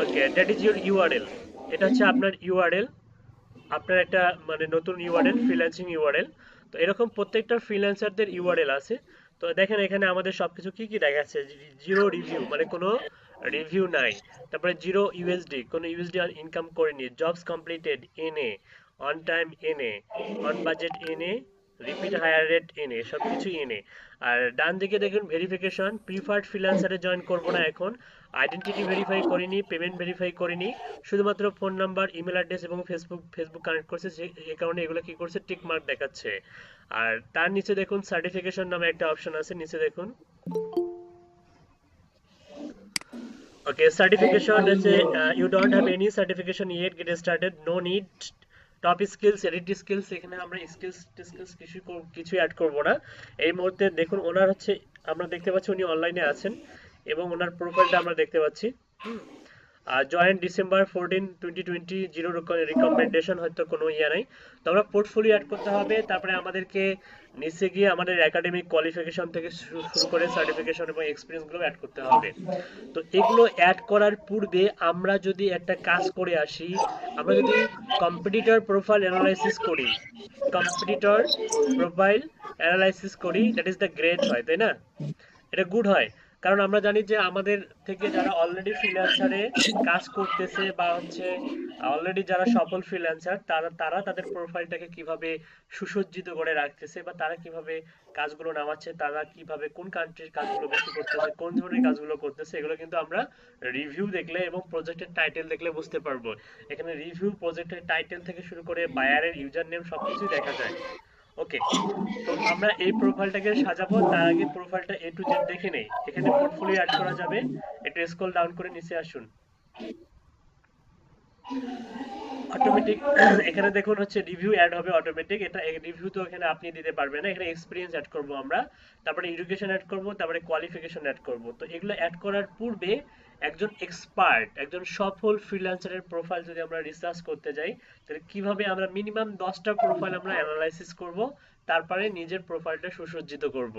Okay, that is your URL. এটা হচ্ছে আপনার ইউআরএল, আপনার একটা মানে নতুন ইউআরএল, ফ্রিল্যান্সিং ইউআরএল। তো এরকম প্রত্যেকটা ফ্রিল্যান্সারদের ইউআরএল আছে। তো দেখেন এখানে আমাদের সবকিছু কি কি দেখাচ্ছে, জিরো রিভিউ মানে কোনো রিভিউ নাই, তারপরে জিরো ইউএসডি, কোনো ইউএসডি ইনকাম করেনি, jobs completed NA, on time NA, on budget NA, repeat hire rate NA, সবকিছু এনএ। আর ডান দিকে দেখুন ভেরিফিকেশন, প্রিফার্ড ফ্রিল্যান্সারে জয়েন করবো না এখন, আইডেন্টিটি ভেরিফাই করিনি, পেমেন্ট ভেরিফাই করিনি, শুধুমাত্র ফোন নাম্বার, ইমেল অ্যাড্রেস এবং ফেসবুক কানেক্ট করছে, এই কারণে এগুলো কি করছে, টিক মার্ক দেখাচ্ছে। আর তার নিচে দেখুন সার্টিফিকেশন নামে একটা অপশন আছে, নিচে দেখুন। ওকে, সার্টিফিকেশন আছে, you don't have any certification yet, get started, no need, top skills, edit skills, এখানে আমরা স্কিলস কিছু অ্যাড করব না এই মুহূর্তে। দেখুন ওনার হচ্ছে, আমরা দেখতে পাচ্ছি উনি অনলাইনে আছেন এবং ওনার প্রোফাইলটা আমরা দেখতে পাচ্ছি। জয়েন ডিসেম্বর 14, 2020, জিরো রিকমেন্ডেশন, হয়তো কোনো ইয়ে নাই। তো আমরা পোর্টফোলিও অ্যাড করতে হবে, তারপরে আমাদেরকে নিচে গিয়ে আমাদের একাডেমিক কোয়ালিফিকেশন থেকে শুরু করে সার্টিফিকেশন এবং এক্সপিরিয়েন্সগুলো অ্যাড করতে হবে। তো এগুলো অ্যাড করার পূর্বে আমরা যদি একটা কাজ করে আসি, আমরা যদি কম্পিটিটর প্রোফাইল অ্যানালাইসিস করি, কম্পিটিটর প্রোফাইল অ্যানালাইসিস করি, দ্যাট ইজ দ্য গ্রেট হয়, তাই না? এটা গুড হয়, কারণ আমরা জানি যে আমাদের থেকে যারা অলরেডি ফ্রিল্যান্সারে কাজ করতেছে বা হচ্ছে অলরেডি যারা সফল ফ্রিল্যান্সার, তারা তাদের প্রোফাইলটাকে কিভাবে সুসজ্জিত করে রাখতেছে বা তারা কিভাবে কাজগুলো নামাচ্ছে, তারা কিভাবে কোন কান্ট্রির কাজগুলো বেশি করতেছে, কোন ধরনের কাজগুলো করতেছে, এগুলো কিন্তু আমরা রিভিউ দেখলে এবং প্রজেক্টের টাইটেল দেখলে বুঝতে পারবো। এখানে রিভিউ, প্রজেক্টের টাইটেল থেকে শুরু করে বায়ারের ইউজার নেম সবকিছুই দেখা যায়। ওকে, তো আমরা এই প্রোফাইলটাকে সাজাবো, তার আগে প্রোফাইলটা এ টু জেড দেখে নেই। এখানে পোর্টফোলিও অ্যাড করা যাবে, একটু স্ক্রল ডাউন করে নিচে আসুন। অটোমেটিক এখানে দেখুন হচ্ছে রিভিউ অ্যাড হবে অটোমেটিক। এটা রিভিউ তো এখানে আপনি দিতে পারবেন না, এখানে এক্সপিরিয়েন্স অ্যাড করব আমরা, তারপরে এডুকেশন অ্যাড করব, তারপরে কোয়ালিফিকেশন অ্যাড করব। তো এগুলো অ্যাড করার পূর্বে একজন এক্সপার্ট, একজন সফল ফ্রিল্যান্সারের প্রোফাইল যদি আমরা রিসার্চ করতে যাই, তাহলে কিভাবে আমরা মিনিমাম 10টা প্রোফাইল আমরা অ্যানালাইসিস করব, তারপরে নিজের প্রোফাইলটা সুসজ্জিত করব।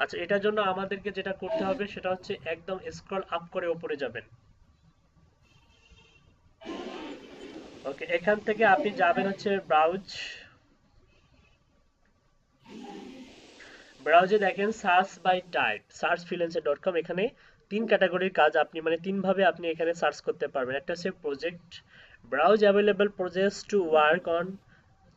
আচ্ছা, এটার জন্য আমাদেরকে যেটা করতে হবে সেটা হচ্ছে একদম স্ক্রল আপ করে উপরে যাবেন। ওকে, এখান থেকে আপনি যাবেন হচ্ছে ব্রাউজে দেখেন সার্চ বাই টাইপ, searchfreelancer.com। এখানে 3 ক্যাটাগরির কাজ আপনি মানে 3 ভাবে আপনি এখানে সার্চ করতে পারবেন। একটা হচ্ছে project, browse available projects to work on,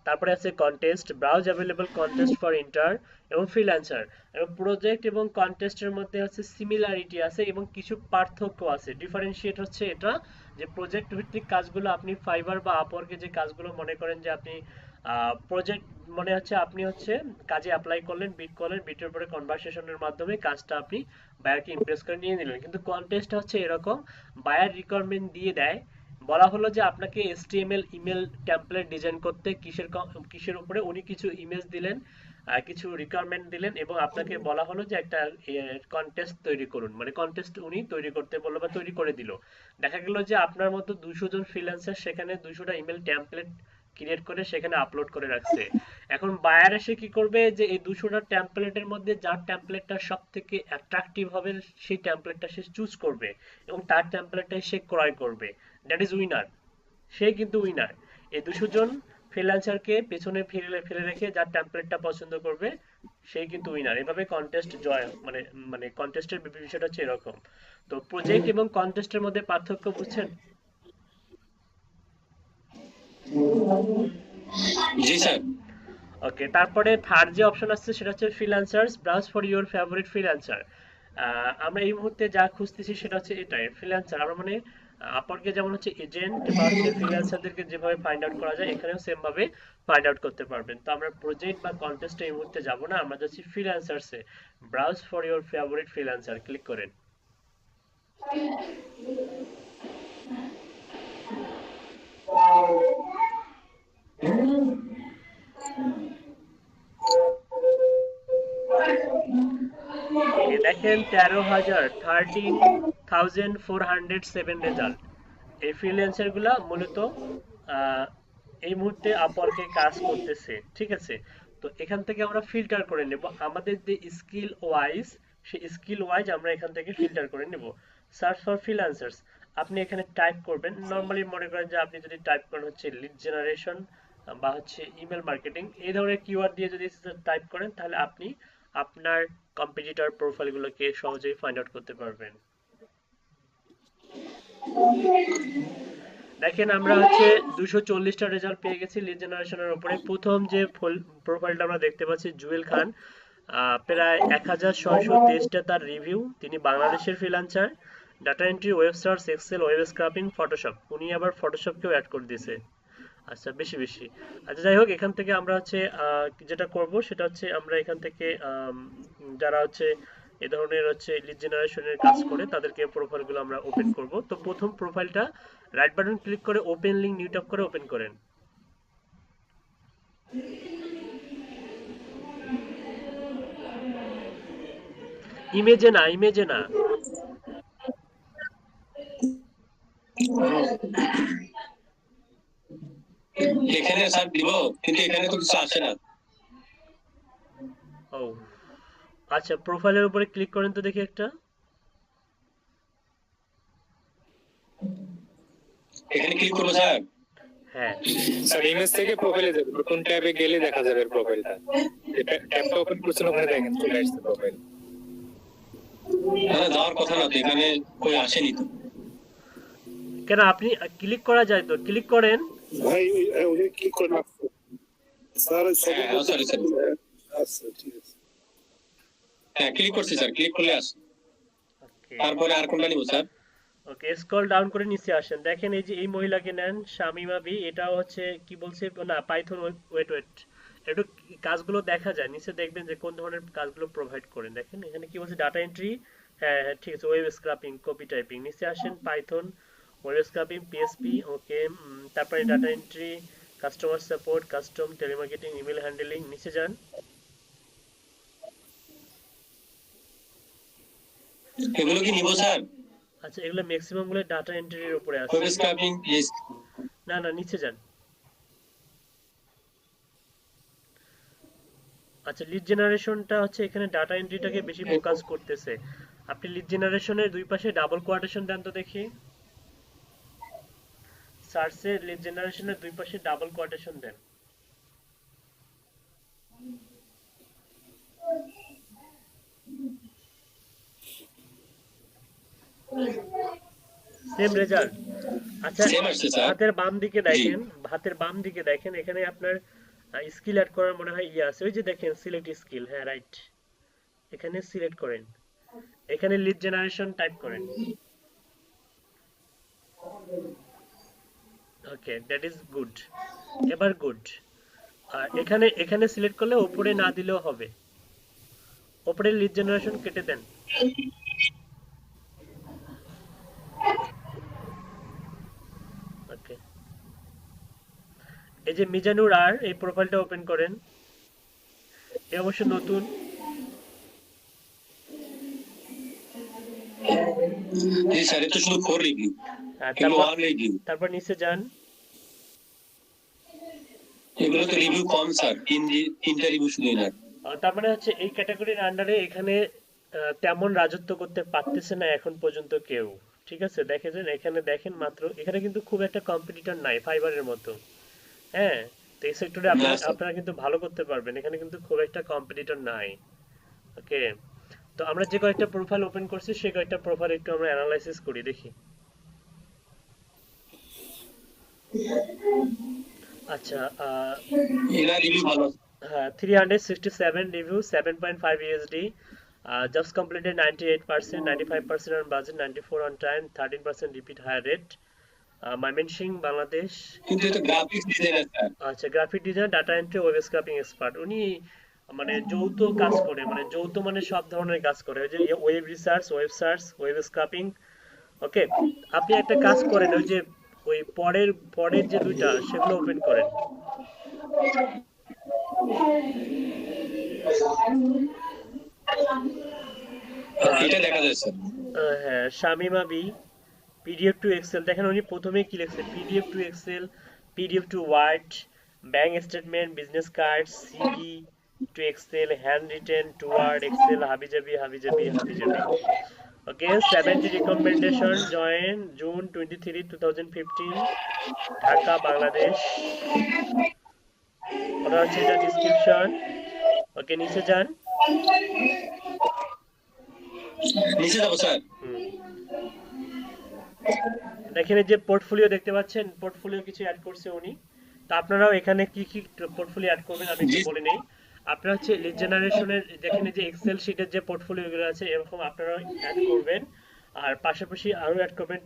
তারপরে আছে contest, browse available contest for inter, এবং ফ্রিল্যান্সার। এবং প্রজেক্ট এবং কন্টেস্টের মধ্যে হচ্ছে সিমিলারিটি আছে এবং কিছু পার্থক্য আছে। ডিফারেন্সিয়েট হচ্ছে এটা যে প্রজেক্ট ভিত্তিক কাজগুলো আপনি ফাইবার বা আপওয়ার্কে যে কাজগুলো মনে করেন যে আপনি প্রজেক্ট মনে হচ্ছে আপনি হচ্ছে কাজে অ্যাপ্লাই করলেন, বিটের উপরে কনভারসেশনের মাধ্যমে কাজটা আপনি বায়ারকে ইমপ্রেস করে নিয়ে নিলেন। কিন্তু কন্টেস্ট হচ্ছে এরকম, বায়ার রিকোয়ারমেন্ট দিয়ে দেয়, বলা হলো যে আপনাকে HTML ইমেল টেমপ্লেট ডিজাইন করতে, কিসের উপরে উনি কিছু ইমেজ দিলেন, কিছু রিকোয়ারমেন্ট দিলেন এবং আপনাকে বলা হলো যে একটা কন্টেস্ট তৈরি করুন, মানে কন্টেস্ট উনি তৈরি করতে বললো বা তৈরি করে দিল। দেখা গেল যে আপনার মতো 200 জন ফ্রিল্যান্সার সেখানে 200টা ইমেল টেমপ্লেট ক্রিয়েট করে সেখানে আপলোড করে রাখছে। এখন বায়ার এসে কি করবে যে এই 200টা টেমপ্লেটের মধ্যে যার টেমপ্লেটটা সবথেকে অ্যাট্রাকটিভ হবে সেই টেমপ্লেটটা সে চুজ করবে এবং তার টেমপ্লেটটাই সে ক্রয় করবে। দ্যাট ইজ উইনার, সে কিন্তু উইনার। এই 200 জন ফ্রিল্যান্সারকে পেছনে ফেলে রেখে যার টেমপ্লেটটা পছন্দ করবে সেই কিন্তু উইনার। এভাবে কন্টেস্ট জয় মানে কন্টেস্টের বিষয়টা হচ্ছে এরকম। তো প্রজেক্ট এবং কন্টেস্টের মধ্যে পার্থক্য বুঝছেন? জি স্যার। ওকে, তারপরে থার্ড যে অপশন আছে সেটা হচ্ছে freelancers, browse for your favourite freelancer. আমরা এই মুহূর্তে যা খুঁজতেছি সেটা হচ্ছে এটাই ফ্রিল্যান্সার। আমরা মানে আপওয়ার্কে যেমন হচ্ছে এজেন্ট বা হচ্ছে ফ্রিল্যান্সারদেরকে যেভাবে ফাইন্ড আউট করা যায় এখানেও সেম ভাবে ফাইন্ড আউট করতে পারবেন। তো আমরা প্রজেক্ট বা কন্টেস্টে এই মুহূর্তে যাব না, আমরা যাচ্ছি ফ্রিল্যান্সার্সে। Browse for your favourite freelancer click করেন। দেখেন 13,407 রেজাল্ট। এই ফ্রিল্যান্সার গুলা মূলত আহ, এই মুহূর্তে আপওয়ার্কে কাজ করতেছে, ঠিক আছে? তো এখান থেকে আমরা ফিল্টার করে নেব আমাদের যে স্কিল ওয়াইজ, সেই স্কিল ওয়াইজ আমরা এখান থেকে ফিল্টার করে নেব। সার্চ ফর ফ্রিল্যান্সার্স, আপনি এখানে টাইপ করবেন, নর্মালি মনে করেন যে আপনি যদি টাইপ করেন হচ্ছে লিড জেনারেশন বা হচ্ছে ইমেল মার্কেটিং, এই ধরনের কিওয়ার্ড দিয়ে যদি টাইপ করেন তাহলে আপনি আপনার কম্পিটিটর প্রোফাইলগুলোকে সহজেই ফাইন্ড আউট করতে পারবেন। দেখেন আমরা হচ্ছে 240টা রেজাল্ট পেয়ে গেছি লিড জেনারেশনের উপরে। প্রথম যে প্রোফাইলটা আমরা দেখতে পাচ্ছি জুয়েল খান, প্রায় 1623টা তার রিভিউ। তিনি বাংলাদেশের freelancer, data entry, web search, Excel, web scraping, Photoshop. উনি আবার ফটোশপকেও অ্যাড করে দিয়েছে। আচ্ছা, বেশি বেশি। আচ্ছা, যাই হোক, এখান থেকে আমরা হচ্ছে যেটা করব সেটা হচ্ছে আমরা এখান থেকে যারা হচ্ছে এ ধরনের হচ্ছে লিড জেনারেশনের কাজ করে তাদেরকে প্রোফাইলগুলো আমরা ওপেন করব। তো প্রথম প্রোফাইলটা রাইট বাটন ক্লিক করে ওপেন লিংক নিউ ট্যাব করে ওপেন করেন। ইমেজে না, ইমেজে না। এখানে স্যার দিব, কিন্তু এখানে তো কিছু আসে না। ও আচ্ছা, প্রোফাইলের উপরে ক্লিক করেন তো দেখি একটা। এখানে ক্লিক করবো স্যার? হ্যাঁ, স্যার ইমেজ থেকে প্রোফাইলে যাবে, নতুন ট্যাবে গেলে দেখা যাবে প্রোফাইলটা। ট্যাবটা ওপেন করছেন, ওখানে দেখেন চলে আসছে প্রোফাইল। যাওয়ার কথা না তো, এখানে কই আসেনি তো। কেন আপনি ক্লিক করা যায় তো, ক্লিক করেন। ভাই ওই কি করে স্যার হ্যাঁ সরি স্যার, আচ্ছা ঠিক আছে। হ্যাঁ ক্লিক করছি স্যার, ক্লিক করলে আসে। ওকে তারপরে আর কোনটা নিব স্যার? ওকে, স্ক্রল ডাউন করে নিচে আসেন, দেখেন এই যে এই মহিলাকে নেন, শামিমা বি। এটাও হচ্ছে কি বলছে না, পাইথন। ওয়েট ওয়েট, একটু কাজগুলো দেখা যায় নিচে, দেখবেন যে কোন ধরনের কাজগুলো প্রোভাইড করেন। দেখেন এখানে কি বলছে, ডাটা এন্ট্রি। হ্যাঁ হ্যাঁ ঠিক আছে, ওয়েব স্ক্রাপিং, কপি টাইপিং। নিচে আসেন, পাইথন, ওয়েব স্ক্রাপিং, পিএসপি। ওকে, তারপরে data entry, customer support, custom, telemarketing, email handling. নিচে যান। এগুলো কি নিব স্যার? আচ্ছা, এগুলো ম্যাক্সিমাম গুলো ডাটা এন্ট্রির উপরে আছে। ওয়েব স্ক্রাপিং, না না, নিচে যান। আচ্ছা, লিড জেনারেশনটা হচ্ছে এখানে ডাটা এন্ট্রিটাকে বেশি ফোকাস করতেছে। আপনি লিড জেনারেশনের দুই পাশে ডাবল কোয়াটেশন দেন তো দেখি। সার্চে লিড জেনারেশনের দুই পাশে ডাবল কোয়াটেশন দেন। Same result. আচ্ছা, সেম আসছে স্যার। হাতের বাম দিকে দেখেন, হাতের বাম দিকে দেখেন, এখানে আপনার স্কিল অ্যাড করার মনে হয় ইয়ে আছে, ওই যে দেখেন সিলেক্ট স্কিল। হ্যাঁ রাইট, এখানে সিলেক্ট করেন, এখানে লিড জেনারেশন টাইপ করেন। ওকে, দ্যাট ইজ গুড। এবার গুড। আর এখানে এখানে সিলেক্ট করলে উপরে না দিলেও হবে, উপরে লিড জেনারেশন কেটে দেন। ওকে, এই যে মিজানুর আর, এই প্রোফাইলটা ওপেন করেন। এ অবশ্য নতুন। জি স্যার, এটা শুধু 4 রিভিউ, হ্যাঁ, এগুলো 1 রিভিউ। তারপর নিচে যান। এগুলো তো রিভিউ কম স্যার, 3টা রিভিউ শুধু না। তার মানে হচ্ছে এই ক্যাটাগরির আন্ডারে এখানে তেমন রাজত্ব করতে পারতেছে না এখন পর্যন্ত কেউ। ঠিক আছে, দেখেছেন এখানে, দেখেন মাত্র, এখানে কিন্তু খুব একটা কম্পিটিটর নাই ফাইবারের মতো। হ্যাঁ, তো এই সেক্টরে আপনারা কিন্তু ভালো করতে পারবেন, এখানে কিন্তু খুব একটা কম্পিটিটর নাই। ওকে, তো আমরা যে কয়েকটা প্রোফাইল ওপেন করছি সেই কয়েকটা প্রোফাইল একটু আমরা অ্যানালাইসিস করি, দেখি। আচ্ছা, এরা রিভিউ ভালো। হ্যাঁ, 367 review, 7.5 USD, jobs completed 98%, 95% on budget, 94 on time, 13% repeat hire rate, Mymensingh Bangladesh. কিন্তু এটা গ্রাফিক্স ডিজাইনার স্যার। আচ্ছা, graphic design, data entry, web scraping expert. উনি মানে যৌথ কাজ করে, মানে যৌথ মানে সব ধরনের কাজ করে, ওই যে web research, web search, web scraping. Okay, আপনি একটা কাজ করেন, ওই যে ওই পরের পরের যে দুইটা সেগুলো ওপেন করেন। এটা দেখা যাচ্ছে। হ্যাঁ, Shamima B, PDF to Excel, দেখেন উনি প্রথমেই কি লিখছে, PDF to Excel, PDF to Word, bank statement, business card, CV to Excel, hand written to Word, Excel, হাবিজাবি হাবিজাবি হাবিজাবি। Okay, 70 recommendation, join June 23, 2015, Dhaka, Bangladesh. ওটা হচ্ছে এটা ডিসক্রিপশন। ওকে, নিচে যান। নিচে যাবো স্যার। দেখেন এই যে পোর্টফোলিও দেখতে পাচ্ছেন, পোর্টফোলিও কিছু অ্যাড করছে উনি। তা আপনারাও এখানে কি কি পোর্টফোলিও অ্যাড করবেন আমি একটু বলে নেই। আপনারা হচ্ছে লিড জেনারেশনের, দেখেন এই যে এক্সেল শিটের যে পোর্টফোলিও গুলো আছে এরকম আপনারা অ্যাড করবেন। আর পাশাপাশি আরো অ্যাড করবেন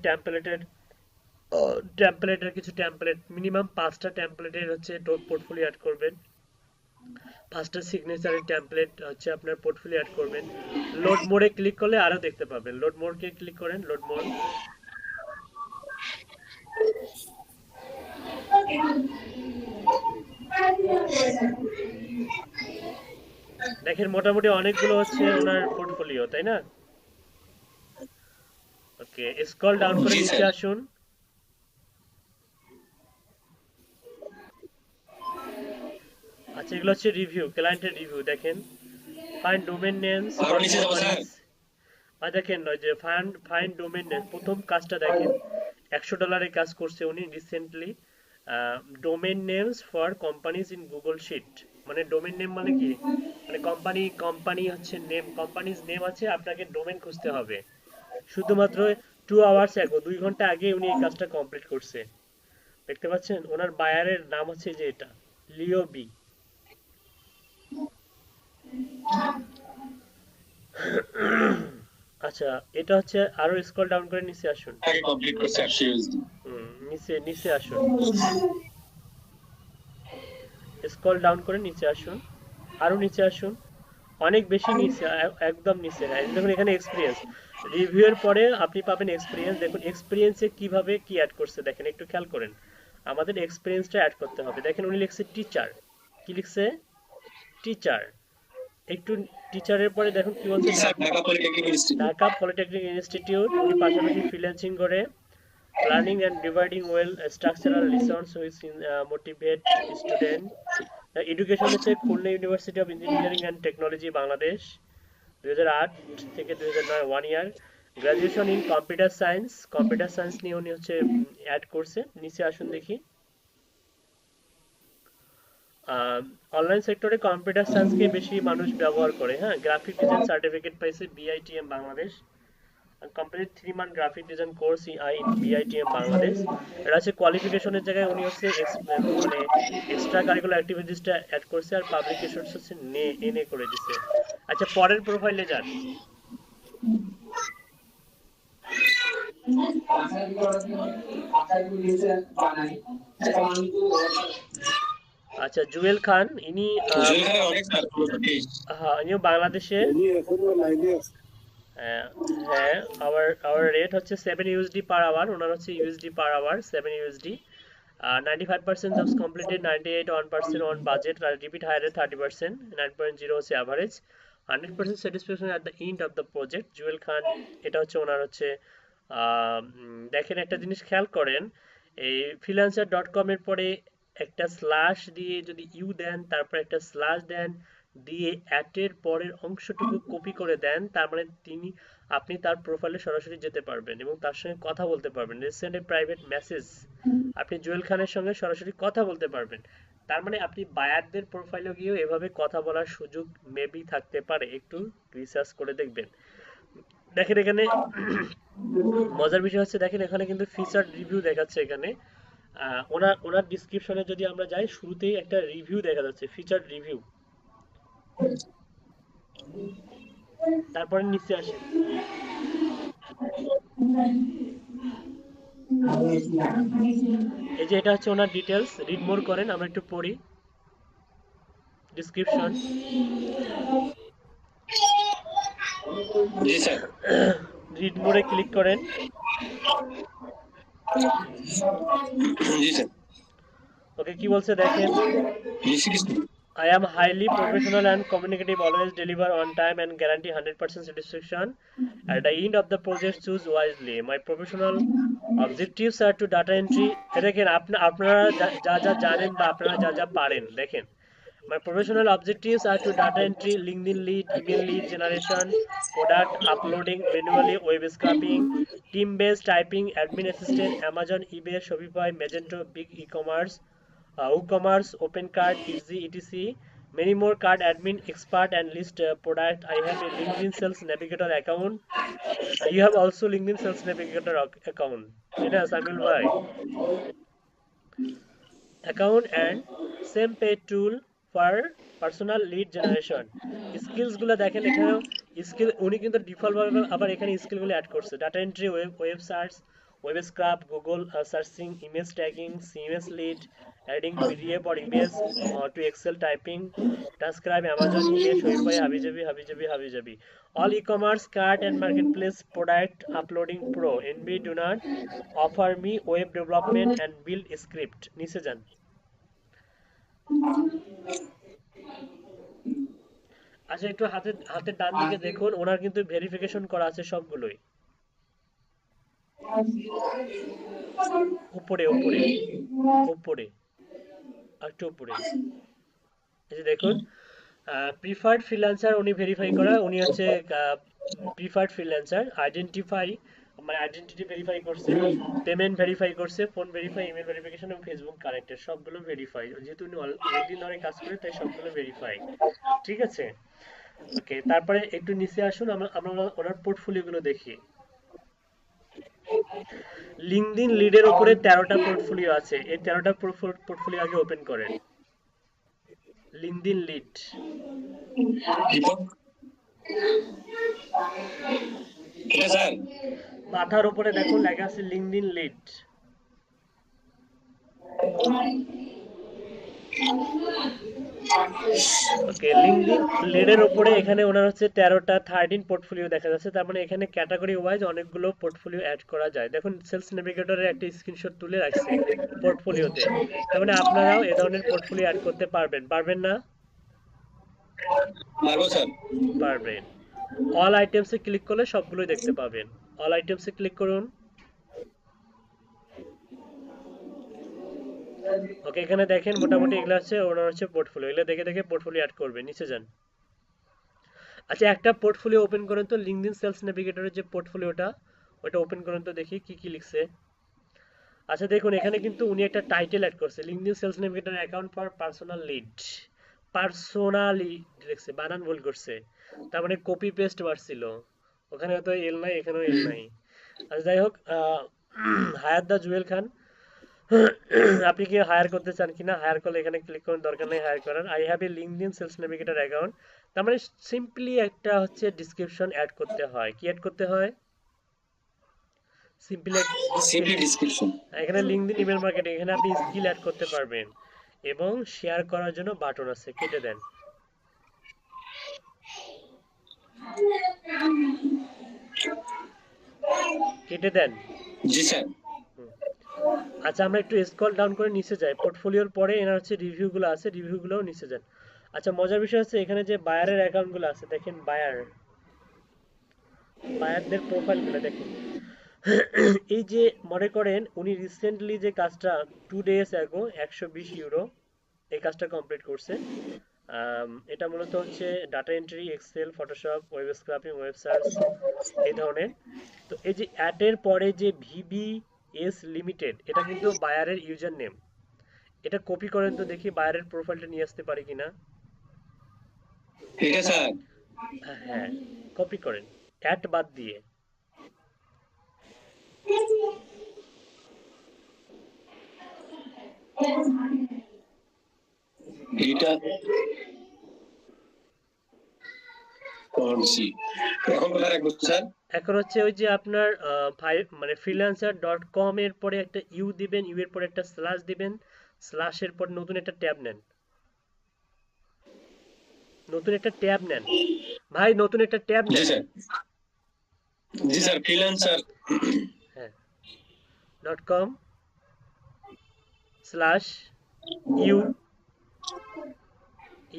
টেমপ্লেটের কিছু টেমপ্লেট, মিনিমাম 5টা টেমপ্লেটের হচ্ছে পোর্টফোলিও অ্যাড করবেন। 5টা সিগনেচারের টেমপ্লেট হচ্ছে আপনার পোর্টফোলিও অ্যাড করবেন। লোড মোডে ক্লিক করলে আরো দেখতে পাবেন। লোড মোডকে ক্লিক করেন, লোড মোড। দেখেন মোটামুটি অনেকগুলো হচ্ছে ওনার পোর্টফোলিও, তাই না? ওকে, স্ক্রল ডাউন করে জি, নিচে স্যার। আসুন। আচ্ছা, এগুলো হচ্ছে রিভিউ, ক্লায়েন্টের রিভিউ। দেখেন ফাইন্ড ডোমেইন নেমস, আরো নিচে যাবো স্যার। আর দেখেন ওই যে ফাইন্ড ডোমেইন নেম, প্রথম কাজটা দেখেন $100 কাজ করছে উনি recently. Domain names for companies in Google Sheet. মানে ডোমেইন নেম মানে কি, মানে কোম্পানি হচ্ছে নেম, কোম্পানিজ নেম আছে, আপনাকে ডোমেইন খুঁজতে হবে। শুধুমাত্র 2 আওয়ার্স আগে, 2 ঘন্টা আগে উনি এই কাজটা কমপ্লিট করছে। দেখতে পাচ্ছেন ওনার বায়ারের নাম হচ্ছে যে এটা লিও বি। আচ্ছা, এটা হচ্ছে আরো স্ক্রল ডাউন করে নিচে আসুন। আগে কমপ্লিট করছে 800 ইউএসডি। নিচে নিচে আসুন, স্ক্রল ডাউন করে নিচে আসুন, আরো নিচে আসুন, অনেক বেশি নিচে, একদম নিচে না। দেখুন এখানে এক্সপিরিয়েন্স, রিভিউ এর পরে আপনি পাবেন এক্সপিরিয়েন্স। দেখুন এক্সপিরিয়েন্সে কিভাবে কি অ্যাড করছে, দেখেন একটু খেয়াল করেন। আমাদের এক্সপিরিয়েন্সটা অ্যাড করতে হবে। দেখেন উনি লিখছে টিচার, কি লিখছে, টিচার। একটু টিচারের পরে দেখুন কি বলছে, sir Dhaka polytechnic institute. Dhaka polytechnic institute. উনি পাশাপাশি ফ্রিল্যান্সিং করে, planning and dividing well structural lessons which motivate student. Education হচ্ছে Khulna university of engineering and technology, Bangladesh, 2008 থেকে 2009, 1 year. Graduation in computer science, computer science নিয়ে উনি হচ্ছে অ্যাড করছে। নিচে আসুন দেখি। অনলাইন সেক্টরে কম্পিউটার সায়েন্সকে বেশি মানুষ ব্যবহার করে। হ্যাঁ, গ্রাফিক ডিজাইন সার্টিফিকেট পাইছে BITM Bangladesh. Complete 3 month graphic design course in BITM Bangladesh. এটা হচ্ছে কোয়ালিফিকেশনের জায়গায় উনি হচ্ছে মানে এক্সট্রা কারিকুলার অ্যাক্টিভিটিসটা অ্যাড করছে, আর পাবলিকেশনস হচ্ছে এনে করে দিছে। আচ্ছা, পরের প্রোফাইলে যান। আচ্ছা, জুয়েল খান, ইনি জুয়েল খানের অনেক স্যার, হ্যাঁ, ইনিও বাংলাদেশের। এখনো লাইনে আছে। হ্যাঁ, our rate হচ্ছে 7 USD per hour, ওনার হচ্ছে USD per hour 7 USD। 95% jobs completed, 98 1% on budget, repeat hire 30%, 9.0 হচ্ছে average, 100% satisfaction at the end of the project। Jewel খান, এটা হচ্ছে ওনার হচ্ছে দেখেন একটা জিনিস খেয়াল করেন, এই freelancer.com এর পরে একটা স্ল্যাশ দিয়ে যদি ইউ দেন, তারপর একটা স্ল্যাশ দেন, দিয়ে অ্যাটের পরের অংশটুকু কপি করে দেন, তার মানে আপনি তার প্রোফাইলে সরাসরি যেতে পারবেন এবং তার সঙ্গে কথা বলতে পারবেন। রিসেন্ট এ প্রাইভেট মেসেজ, আপনি জুয়েল খানের সঙ্গে সরাসরি কথা বলতে পারবেন। তার মানে আপনি বায়ারদের প্রোফাইলে গিয়েও এভাবে কথা বলার সুযোগ মেবি থাকতে পারে, একটু রিসার্চ করে দেখবেন। দেখেন এখানে মজার বিষয় হচ্ছে, দেখেন এখানে কিন্তু ফিচার রিভিউ দেখাচ্ছে। এখানে ওনার ডিসক্রিপশনে যদি আমরা যাই, শুরুতেই একটা রিভিউ দেখা যাচ্ছে, ফিচার রিভিউ। তারপরে নিচে আসেন, এই যে এটা হচ্ছে ওনার ডিটেলস। রিড মোর করেন, আমরা একটু পড়ি ডিসক্রিপশন। জি স্যার। রিড মোরে ক্লিক করেন। জি স্যার। ওকে, কি বলছে দেখেন। I am highly professional and communicative, always deliver on time and guarantee 100% satisfaction. At the end of the project, choose wisely. My professional objectives are to data entry. দেখেন আপনারা যা যা জানেন বা আপনারা যা যা পারেন দেখেন। My professional objectives are to data entry, LinkedIn lead, email lead generation, product uploading manually, web scraping, team-based typing, admin assistant, Amazon, eBay, Shopify, Magento, big e-commerce, WooCommerce, OpenCart, Easy, etc. Many more card admin, expert, and list product. I have a LinkedIn Sales Navigator account. You have also LinkedIn Sales Navigator account. এটা সামিউল ভাই account and same paid tool for personal lead generation. Skills গুলো দেখেন এখানে skill উনি কিন্তু default ভাবে আবার এখানে স্কিল গুলো অ্যাড করছে data entry web search web scrap Google searching image tagging CMS lead adding pdf or image to excel typing transcribe amazon ebay shopify habijabi all e-commerce cart and marketplace product uploading pro nb do not offer me web development and build script নিচে যান আচ্ছা একটু হাতের ডান দিকে দেখুন ওনার কিন্তু verification করা আছে সবগুলোই উপরে উপরে উপরে একটু উপরে এই যে দেখুন প্রিফার্ড ফ্রিল্যান্সার উনি ভেরিফাই করা উনি হচ্ছে প্রিফার্ড ফ্রিল্যান্সার আইডেন্টিফাই মানে আইডেন্টিটি ভেরিফাই করছে পেমেন্ট ভেরিফাই করছে ফোন ভেরিফাই ইমেল ভেরিফিকেশন এবং ফেসবুক কানেক্টেড সবগুলো ভেরিফাই যেহেতু উনি অলরেডি ধরে কাজ করে তাই সবগুলো ভেরিফাই ঠিক আছে ওকে তারপরে একটু নিচে আসুন আমরা ওনার পোর্টফোলিওগুলো দেখি লিংকডইন লিডের উপরে 13টা পোর্টফোলিও আছে এই 13টা পোর্টফোলিও আগে ওপেন করেন লিংকডইন লিড এটা স্যার মাথার উপরে দেখুন লেখা আছে লিংকডইন লিড ওকে লিংকডইন লিডের উপরে এখানে ওনার হচ্ছে 13টা 13 পোর্টফোলিও দেখা যাচ্ছে তার মানে এখানে ক্যাটাগরি ওয়াইজ অনেকগুলো পোর্টফোলিও অ্যাড করা যায় দেখুন সেলস নেভিগেটরের একটা স্ক্রিনশট তুলে রাখছে পোর্টফোলিওতে তার মানে আপনারাও এই ধরনের পোর্টফোলিও অ্যাড করতে পারবেন না পারবো স্যার পারবেন অল আইটেমসে ক্লিক করলে সবগুলোই দেখতে পাবেন অল আইটেমসে ক্লিক করুন ওকে এখানে দেখেন মোটামুটি এগুলো আছে ওনার হচ্ছে পোর্টফোলিও এগুলো দেখে দেখে পোর্টফোলিও অ্যাড করবেন নিচে যান আচ্ছা একটা পোর্টফোলিও ওপেন করেন তো লিংকডইন সেলস নেভিগেটরের যে পোর্টফোলিওটা ওটা ওপেন করেন তো দেখি কি কি লিখছে আচ্ছা দেখুন এখানে কিন্তু উনি একটা টাইটেল অ্যাড করছে LinkedIn sales navigator account for personal লিখছে বানান ভুল করছে তার মানে কপি পেস্ট মারছিল ওখানে তো এল নাই এখানেও এল নাই আচ্ছা যাই হোক হায়াত দা জুয়েল খান আপনি কি হায়ার করতে চান কিনা হায়ার করলে এখানে ক্লিক করুন দরকার নেই হায়ার করার I have a LinkedIn sales navigator account তার মানে সিম্পলি একটা হচ্ছে ডেসক্রিপশন অ্যাড করতে হয় কি অ্যাড করতে হয় সিম্পলি ডেসক্রিপশন এখানে লিংকডইন ইমেল মার্কেটিং এখানে আপনি স্কিল অ্যাড করতে পারবেন এবং শেয়ার করার জন্য বাটন আছে কেটে দেন কেটে দেন জি স্যার আচ্ছা আমরা একটু স্ক্রল ডাউন করে নিচে যাই পোর্টফোলিওর পরে এনার হচ্ছে রিভিউগুলো আছে রিভিউগুলোও নিচে যান আচ্ছা মজার বিষয় হচ্ছে এখানে যে বায়ারের অ্যাকাউন্টগুলো আছে দেখেন বায়ারদের প্রোফাইলগুলো দেখেন এই যে মনে করেন উনি রিসেন্টলি যে কাজটা 2 days ago 120 ইউরো এই কাজটা কমপ্লিট করছে এটা মূলত হচ্ছে data entry Excel Photoshop web scraping web search এই ধরনের তো এই যে অ্যাডের পরে যে VBS লিমিটেড এটা কিন্তু বায়ারের ইউজার নেম এটা কপি করেন তো দেখি বায়ারের প্রোফাইলটা নিয়ে আসতে পারি কিনা এটা স্যার হ্যাঁ কপি করেন অ্যাড বাদ দিয়ে এটা করছি এখন কোথায় রাখবো স্যার এখন হচ্ছে ওই যে আপনার মানে freelancer.com এর পরে একটা ইউ দিবেন ইউ এর পরে একটা স্ল্যাশ দিবেন স্ল্যাশের পর নতুন একটা ট্যাব নেন ভাই নতুন একটা ট্যাব জি নেন স্যার ফ্রিল্যান্সার হ্যাঁ .com /u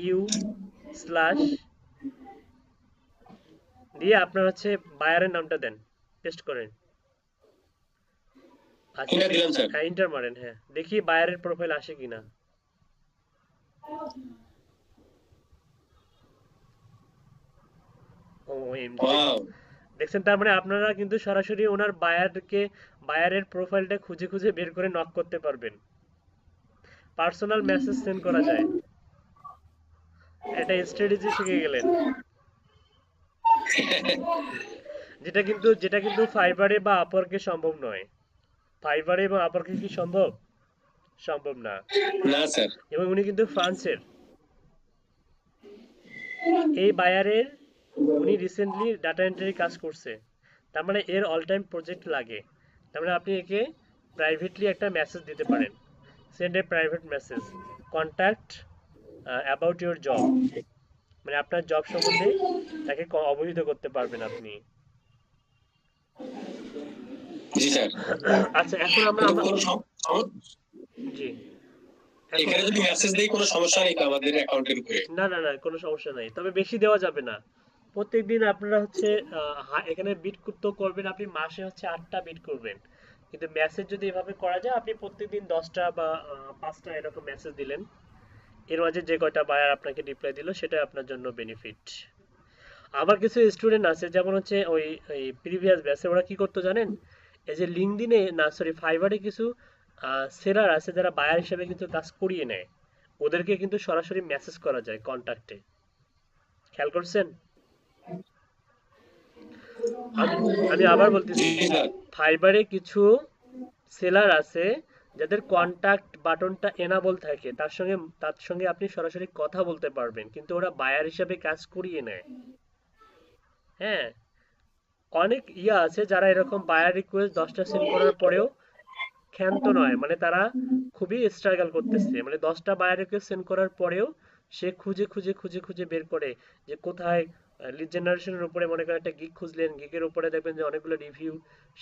ইউ স্ল্যাশ দিয়ে আপনার হচ্ছে বায়ারের নামটা দেন, পেস্ট করেন। আচ্ছা, এটা দিলাম স্যার। হ্যাঁ ইন্টার মারেন, হ্যাঁ দেখি বায়ারের প্রোফাইল আসে কিনা। ও এমডি ওয়াও, দেখছেন, তার মানে আপনারা কিন্তু সরাসরি ওনার বায়ারের প্রোফাইলটা খুঁজে খুঁজে বের করে নক করতে পারবেন। পার্সোনাল মেসেজ সেন্ড করা যায়, এটা স্ট্র্যাটেজি শিখে গেলেন। যেটা কিন্তু ফাইবারে বা আপওয়ার্কে সম্ভব নয়। ফাইবারে এবং আপওয়ার্কে কি সম্ভব? সম্ভব না। না স্যার। এবং উনি কিন্তু ফ্রান্সের। এই বায়ারের উনি রিসেন্টলি ডাটা এন্ট্রি কাজ করছে, তার মানে এর অল টাইম প্রজেক্ট লাগে। তার মানে আপনি একে প্রাইভেটলি একটা মেসেজ দিতে পারেন, send A private message contact about your job, মানে আপনার জব সম্বন্ধে তাকে অবহিত করতে পারবেন আপনি। জি স্যার। আচ্ছা এখন আমরা জি এখানে যদি মেসেজ দেই কোনো সমস্যা নেই তো আমাদের অ্যাকাউন্টের উপরে? না না না, কোনো সমস্যা নাই, তবে বেশি দেওয়া যাবে না। প্রত্যেকদিন আপনারা হচ্ছে এখানে বিট তো করবেন, আপনি মাসে হচ্ছে 8টা বিট করবেন, কিন্তু মেসেজ যদি এভাবে করা যায় আপনি প্রত্যেকদিন 10টা বা 5টা এরকম মেসেজ দিলেন, এর মাঝে যে কয়টা বায়ার আপনাকে রিপ্লাই দিল সেটা আপনার জন্য বেনিফিট। আবার কিছু স্টুডেন্ট আছে যেমন হচ্ছে ওই প্রিভিয়াস ব্যাচে, ওরা কি করতো জানেন, এই যে লিঙ্কডইনে না সরি ফাইবারে কিছু সেলার আছে যারা বায়ার হিসেবে কিন্তু কাজ করিয়ে নেয়, ওদেরকে কিন্তু সরাসরি মেসেজ করা যায় কন্টাক্টে, খেয়াল করছেন? আমি আবার বলতেছি, জি স্যার। ফাইবারে কিছু সেলার আছে যাদের কন্টাক্ট বাটনটা এনাবল থাকে, তার সঙ্গে আপনি সরাসরি কথা বলতে পারবেন, কিন্তু ওরা বায়ার হিসেবে কাজ করিয়ে নেয়। হ্যাঁ, অনেক আছে যারা এরকম বায়ার রিকোয়েস্ট 10টা সেন্ড করার পরেও ক্ষান্ত নয়, মানে তারা খুবই স্ট্রাগল করতেছে, মানে 10টা বায়ার রিকোয়েস্ট সেন্ড করার পরেও সে খুঁজে খুঁজে খুঁজে খুঁজে বের করে যে কোথায় লিড জেনারেশনের উপরে মনে করেন একটা গিগ খুঁজলেন, গিগের উপরে দেখবেন যে অনেকগুলো রিভিউ,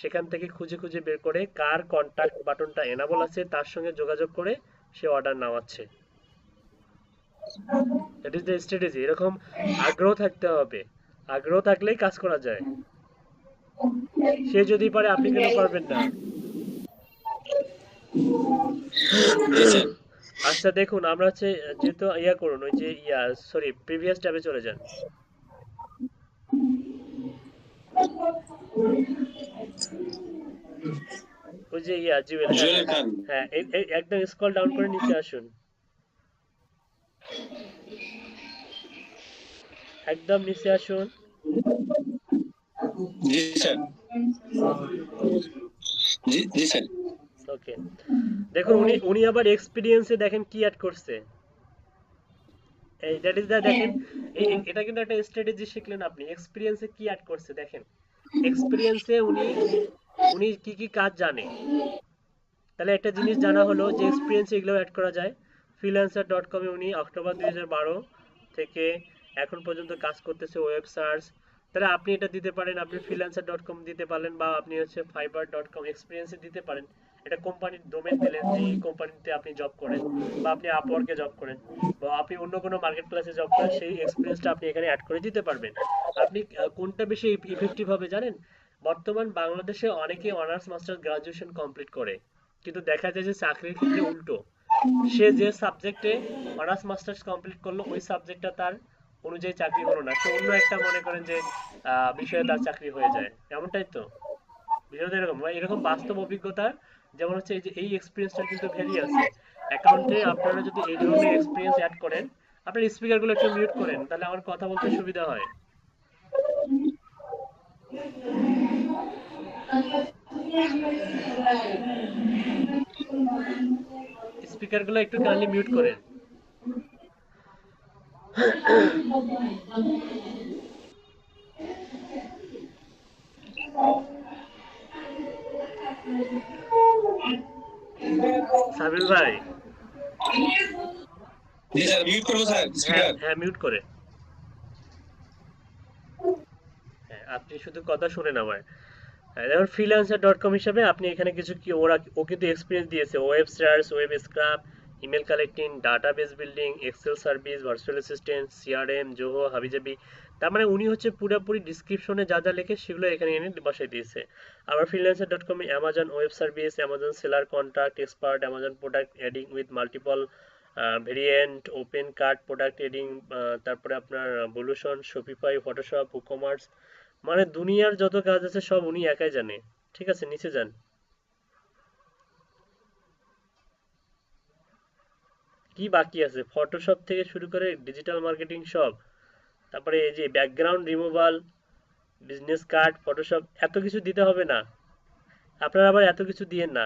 সেখান থেকে খুঁজে খুঁজে বের করে কার কন্টাক্ট বাটনটা এনাবল আছে তার সঙ্গে যোগাযোগ করে সে অর্ডার নামাচ্ছে। That is the strategy. এরকম আগ্রহ থাকতে হবে, আগ্রহ থাকলেই কাজ করা যায়। সে যদি পারে আপনি কেন পারবেন না? জি স্যার। আচ্ছা দেখুন, আমরা হচ্ছে যেহেতু করুন, ওই যে সরি প্রিভিয়াস ট্যাবে চলে যান। ওই যে জুয়েল, হ্যাঁ জুয়েল হ্যাঁ খান। হ্যাঁ, একদম স্ক্রল ডাউন করে নিচে আসুন, একদম নিচে আসুন। জি স্যার। জি জি স্যার। ওকে, দেখুন উনি আবার এক্সপিরিয়েন্সে দেখেন কি অ্যাড করছে। এই দ্যাট ইজ দা, দেখেন এটা কিন্তু একটা স্ট্র্যাটেজি শিখলেন আপনি। এক্সপিরিয়েন্সে কি অ্যাড করছে দেখেন, এক্সপিরিয়েন্সে উনি কি কি কাজ জানে। তাহলে একটা জিনিস জানা হলো যে এক্সপিরিয়েন্স এগুলো অ্যাড করা যায়। freelancer.com এ উনি অক্টোবর 2012 থেকে এখন পর্যন্ত কাজ করতেছে, ওয়েব সার্চ। তাহলে আপনি এটা দিতে পারেন, আপনি freelancer.com দিতে পারেন, বা আপনি হচ্ছে fiverr.com এক্সপিরিয়েন্সে দিতে পারেন। এটা কোম্পানির ডোমেন দিলেন যে এই কোম্পানিতে আপনি জব করেন, বা আপনি আপওয়ার্কে জব করেন, বা আপনি অন্য কোনো মার্কেট প্লেসে জব করেন, সেই এক্সপিরিয়েন্সটা আপনি এখানে অ্যাড করে দিতে পারবেন। আপনি কোনটা বেশি ইফেক্টিভ হবে জানেন? বর্তমান বাংলাদেশে অনেকে অনার্স মাস্টার্স গ্রাজুয়েশন কমপ্লিট করে, কিন্তু দেখা যায় যে চাকরির ক্ষেত্রে উল্টো, সে যে সাবজেক্টে অনার্স মাস্টার্স কমপ্লিট করলো ওই সাবজেক্টটা তার অনুযায়ী চাকরি হলো না, সে অন্য একটা মনে করেন যে বিষয়ে তার চাকরি হয়ে যায়। এমনটাই তো বিষয়টা এরকম, এরকম বাস্তব অভিজ্ঞতা। যেমন হচ্ছে এই যে এই এক্সপিরিয়েন্সটার কিন্তু ভ্যালু আছে অ্যাকাউন্টে। আপনারা যদি এই ধরনের এক্সপিরিয়েন্স অ্যাড করেন, আপনার স্পিকারগুলো একটু মিউট করেন, তাহলে আমার কথা বলতে সুবিধা হয়। স্পিকারগুলো একটু কাইন্ডলি মিউট করেন। সাবিল ভাই, জি স্যার, মিউট করবো স্যার হ্যাঁ স্পিকার? হ্যাঁ মিউট করে, হ্যাঁ আপনি শুধু কথা শুনেন আমার। যেমন freelancer.com হিসাবে আপনি এখানে কিছু কি ও কিন্তু এক্সপিরিয়েন্স দিয়েছে, web search, web scrape, email collecting, database building, Excel service, virtual assistant, CRM, Zoho, হাবিজাবি। তার মানে উনি হচ্ছে পুরোপুরি ডিসক্রিপশনে যা যা লেখে সেগুলো এখানে এনে বসাই দিয়েছে। আবার ফ্রিল্যান্সার ডট কমে Amazon web service, Amazon seller contract expert, Amazon product adding with multiple variant, open cart product adding, তারপরে আপনার ভলিউশন, শপিফাই, ফটোশপ, কমার্স। মানে দুনিয়ার যত কাজ আছে সব উনি একাই জানে। ঠিক আছে, নিচে যান। কি বাকি আছে? ফটোশপ থেকে শুরু করে ডিজিটাল মার্কেটিং সব। তারপরে এই যে background removal, business card, Photoshop, এত কিছু দিতে হবে না। আপনারা আবার এত কিছু দিয়েন না।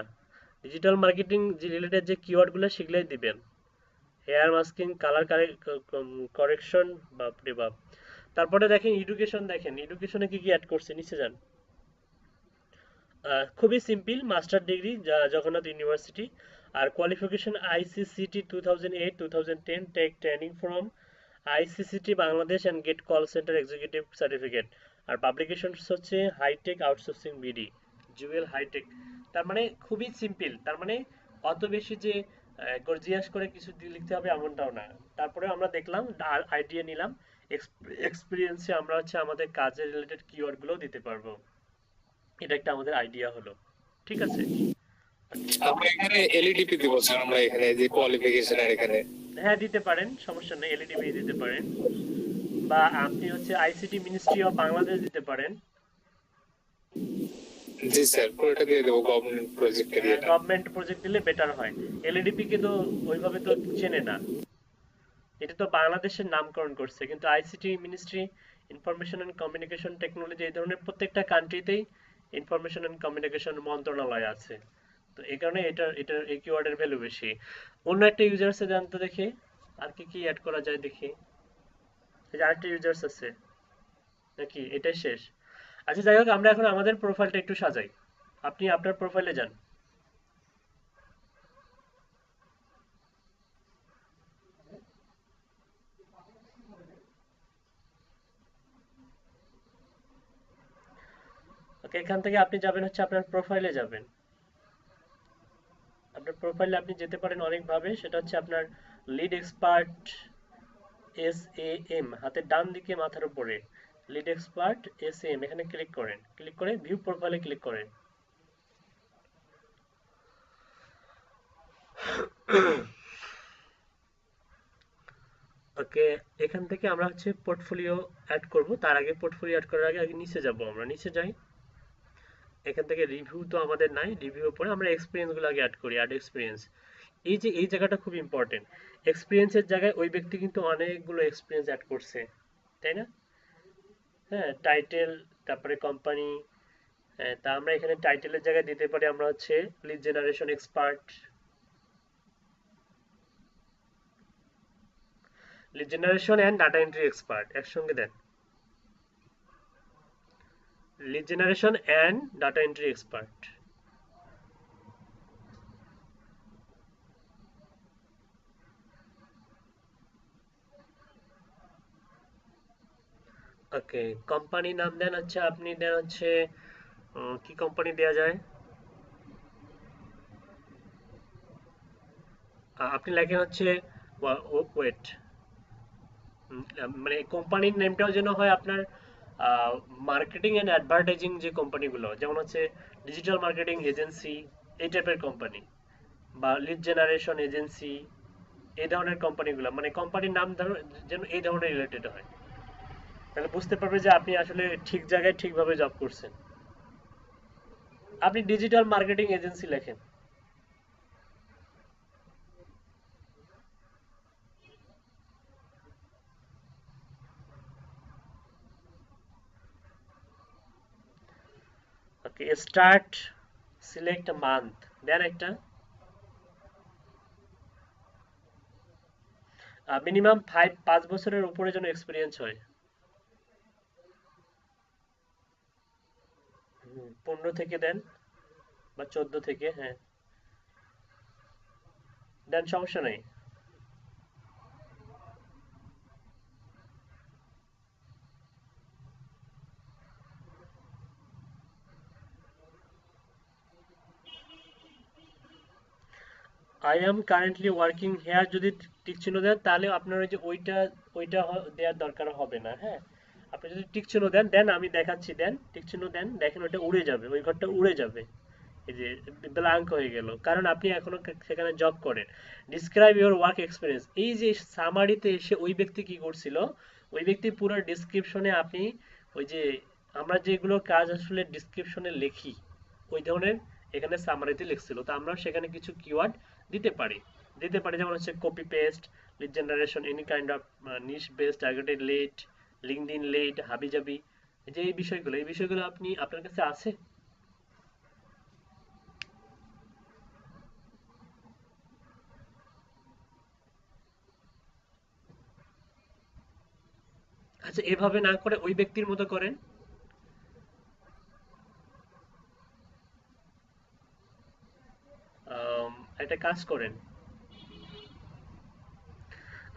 ডিজিটাল মার্কেটিং যে রিলেটেড যে কিওয়ার্ডগুলো সেগুলোই দিবেন। হেয়ার মাস্কিং, কালার কারেকশন, বাপরে বাপ। তারপরে দেখেন এডুকেশন, দেখেন এডুকেশনে কি কি অ্যাড করছে, নিচে যান। খুবই simple, master degree Jagannath university. আর qualification ICCT 2008-2010 tech training from ICCT Bangladesh and get call centre executive certificate. আর পাবলিকেশন হচ্ছে hitech outsourcing BD, Jewel hitech. তার মানে খুবই সিম্পল, তার মানে অত বেশি যে গর্জিয়াস করে কিছু দিয়ে লিখতে হবে এমনটাও না। তারপরে আমরা দেখলাম, আইডিয়া নিলাম, এক্সপিরিয়েন্সে আমরা হচ্ছে আমাদের কাজের রিলেটেড কিওয়ার্ডগুলো দিতে পারবো। এটা একটা আমাদের আইডিয়া হলো। ঠিক আছে। আমরা এখানে এলইডিপি দিব স্যার, আমরা এখানে যে কোয়ালিফিকেশন এর এখানে। হ্যাঁ দিতে পারেন, সমস্যা নেই, এলইডিবি দিতে পারেন। বা আপনি হচ্ছে আইসিটি মিনিস্ট্রি অফ বাংলাদেশ দিতে পারেন। জি স্যার, পুরোটা দিয়ে দেবো government project area. Government project দিলে বেটার হয়। এলইডিপি কে তো ওইভাবে তো চেনে না, এটা তো বাংলাদেশের নামকরণ করছে, কিন্তু ICT ministry, information and communication technology, এই ধরনের প্রত্যেকটা কান্ট্রিতেই ইনফরমেশন এন্ড কমিউনিকেশন মন্ত্রণালয় আছে। তো এই কারণে এটা এই কিওয়ার্ডের ভ্যালু বেশি। অন্য একটা ইউজার্সে জানতে দেখি আর কি কি অ্যাড করা যায় দেখি। এই যে আরেকটা ইউজার্স আছে নাকি এটাই শেষ? আচ্ছা যাই হোক, আমরা এখন আমাদের প্রোফাইলটা একটু সাজাই। আপনি আপনার প্রোফাইলে যান। ওকে, এখান থেকে আপনি যাবেন হচ্ছে আপনার প্রোফাইলে যাবেন। আপনার প্রোফাইলে আপনি যেতে পারেন অনেকভাবে, সেটা হচ্ছে আপনার লিড এক্সপার্ট SAM, হাতের ডান দিকে মাথার উপরে লিড এক্সপার্ট SAM, এখানে ক্লিক করেন, ক্লিক করে ভিউ প্রোফাইলে ক্লিক করেন। ওকে, এখান থেকে আমরা হচ্ছে পোর্টফোলিও অ্যাড করব। তার আগে পোর্টফোলিও অ্যাড করার আগে আগে নিচে যাব, আমরা নিচে যাই। এখান থেকে রিভিউ তো আমাদের নাই, রিভিউ পরে আমরা এক্সপিরিয়েন্সগুলো আগে অ্যাড করি, অ্যাড এক্সপিরিয়েন্স। এই যে এই জায়গাটা খুব ইম্পর্টেন্ট, এক্সপিরিয়েন্সের জায়গায় ওই ব্যক্তি কিন্তু অনেকগুলো এক্সপিরিয়েন্স অ্যাড করছে, তাই না? হ্যাঁ, টাইটেল, তারপরে কোম্পানি। তা আমরা এখানে টাইটেলের জায়গায় দিতে পারি আমরা হচ্ছে lead generation expert, lead generation and data entry expert একসঙ্গে দেন, lead generation and data entry expert. Okay, company নাম দেন হচ্ছে, আপনি দেন হচ্ছে কি কোম্পানি দেয়া যায়? আপনি লেখেন হচ্ছে ওয়েট, মানে কোম্পানির নেমটাও যেন হয় আপনার মার্কেটিং এন্ড অ্যাডভার্টাইজিং যে কোম্পানিগুলো, যেমন হচ্ছে ডিজিটাল মার্কেটিং এজেন্সি, এই টাইপের কোম্পানি, বা লিড জেনারেশন এজেন্সি, এই ধরনের কোম্পানিগুলো, মানে কোম্পানির নাম যেন এই ধরনের রিলেটেড হয়। তাহলে বুঝতে পারবে যে আপনি আসলে ঠিক জায়গায় ঠিকভাবে জব করছেন। আপনি ডিজিটাল মার্কেটিং এজেন্সি লেখেন। ওকে, স্টার্ট, সিলেক্ট মান্থ দেন একটা, মিনিমাম 5 বছরের উপরে যেন এক্সপিরিয়েন্স হয়। 15 থেকে দেন, বা 14 থেকে, হ্যাঁ দেন, সমস্যা নাই। I am currently working here যদি টিক চিহ্ন দেন তাহলে আপনার ওই যে ওইটা দেওয়ার দরকার হবে না। হ্যাঁ, আপনি যদি টিক চিহ্ন দেন দেন আমি দেখাচ্ছি, দেন টিক চিহ্ন দেন, দেখেন ওইটা উড়ে যাবে, ওই ঘরটা উড়ে যাবে। এই যে ব্ল্যাঙ্ক হয়ে গেল, কারণ আপনি এখনো সেখানে জব করেন। ডিসক্রাইব ইওর ওয়ার্ক এক্সপিরিয়েন্স, এই যে সামারিতে এসে ওই ব্যক্তি কি করছিল, ওই ব্যক্তি পুরো ডিসক্রিপশনে আপনি ওই যে আমরা যেগুলো কাজ আসলে ডিসক্রিপশনে লিখি ওই ধরনের এখানে সামারিতে লিখছিল। তো আমরা সেখানে কিছু কিওয়ার্ড দিতে পারি যেমন হচ্ছে copy paste, lead generation, any kind of niche based targeted lead, LinkedIn lead, হাবিজাবি, যে এই বিষয়গুলো আপনি আপনার কাছে আছে। আচ্ছা, এভাবে না করে ওই ব্যক্তির মতো করেন। আম, একটা কাজ করেন।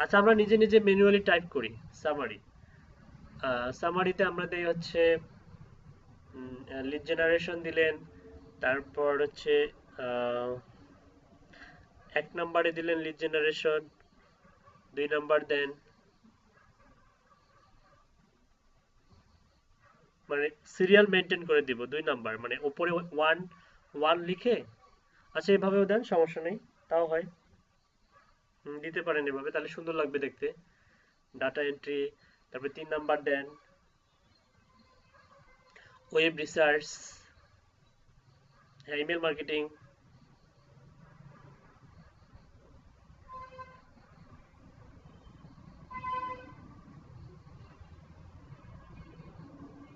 আচ্ছা, আমরা নিজে নিজে ম্যানুয়ালি টাইপ করি সামারি। সামারিতে আমরা দেই হচ্ছে লিড জেনারেশন দিলেন, তারপর হচ্ছে আহ, 1 নম্বরে দিলেন লিড জেনারেশন, 2 নম্বর দেন, মানে সিরিয়াল মেনটেন করে দিব 2 নম্বর, মানে উপরে 1 1 লিখে। আচ্ছা, এভাবেও দেন, সমস্যা নেই, তাও হয়। দিতে পারেন এভাবে, তাহলে সুন্দর লাগবে দেখতে। ডাটা এন্ট্রি, তারপরে 3 নম্বর দেন ওয়েব রিসার্চ, হ্যাঁ, ইমেল মার্কেটিং,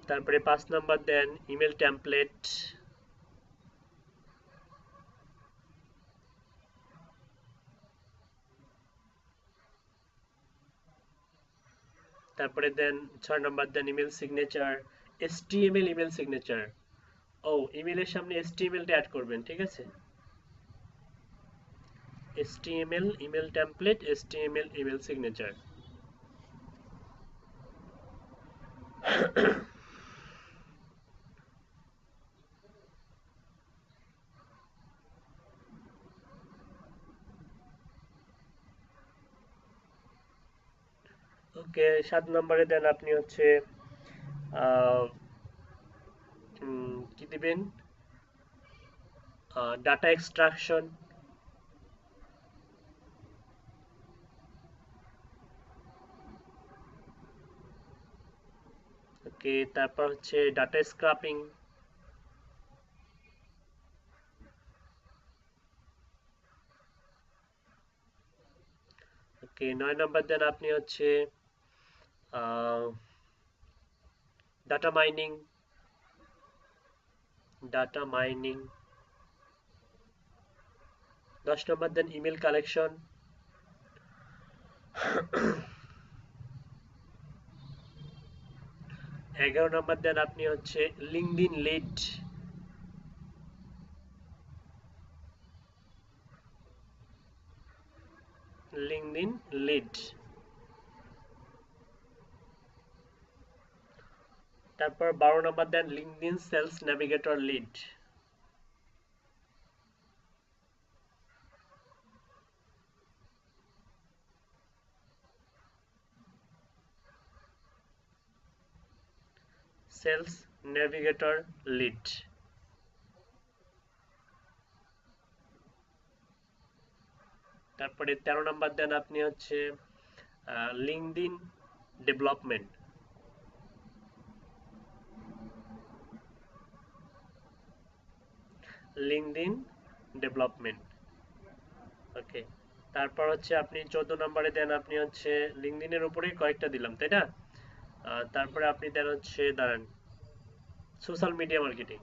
তারপরে 5 নম্বর দেন ইমেল টেমপ্লেট, তারপরে দেন 6 নম্বর দেন email signature, HTML email signature. ও, ইমেলের সামনে HTML-টা অ্যাড করবেন, ঠিক আছে। HTML email template, HTML email signature. Okay, 7 নম্বরে দেন আপনি হচ্ছে আহ, কি দিবেন, ডাটা এক্সট্রাকশন। ওকে, তারপর হচ্ছে ডাটা স্ক্রাপিং। ওকে, 9 নম্বর দেন আপনি হচ্ছে ডাটা মাইনিং। 10 নম্বর দেন ইমেল কালেকশন। 11 নম্বর দেন আপনি হচ্ছে লিঙ্কডইন লিড। তারপর 12 নম্বর দেন LinkedIn sales navigator lead. Sales navigator lead. তারপরে 13 নম্বর দেন আপনি হচ্ছে লিঙ্কডইন ডেভেলপমেন্ট। ওকে, তারপর হচ্ছে আপনি 14 নম্বরে দেন আপনি হচ্ছে লিঙ্কডইনের উপরেই কয়েকটা দিলাম, তাই না। তারপরে আপনি দেন হচ্ছে দাঁড়ান সোশ্যাল মিডিয়া মার্কেটিং।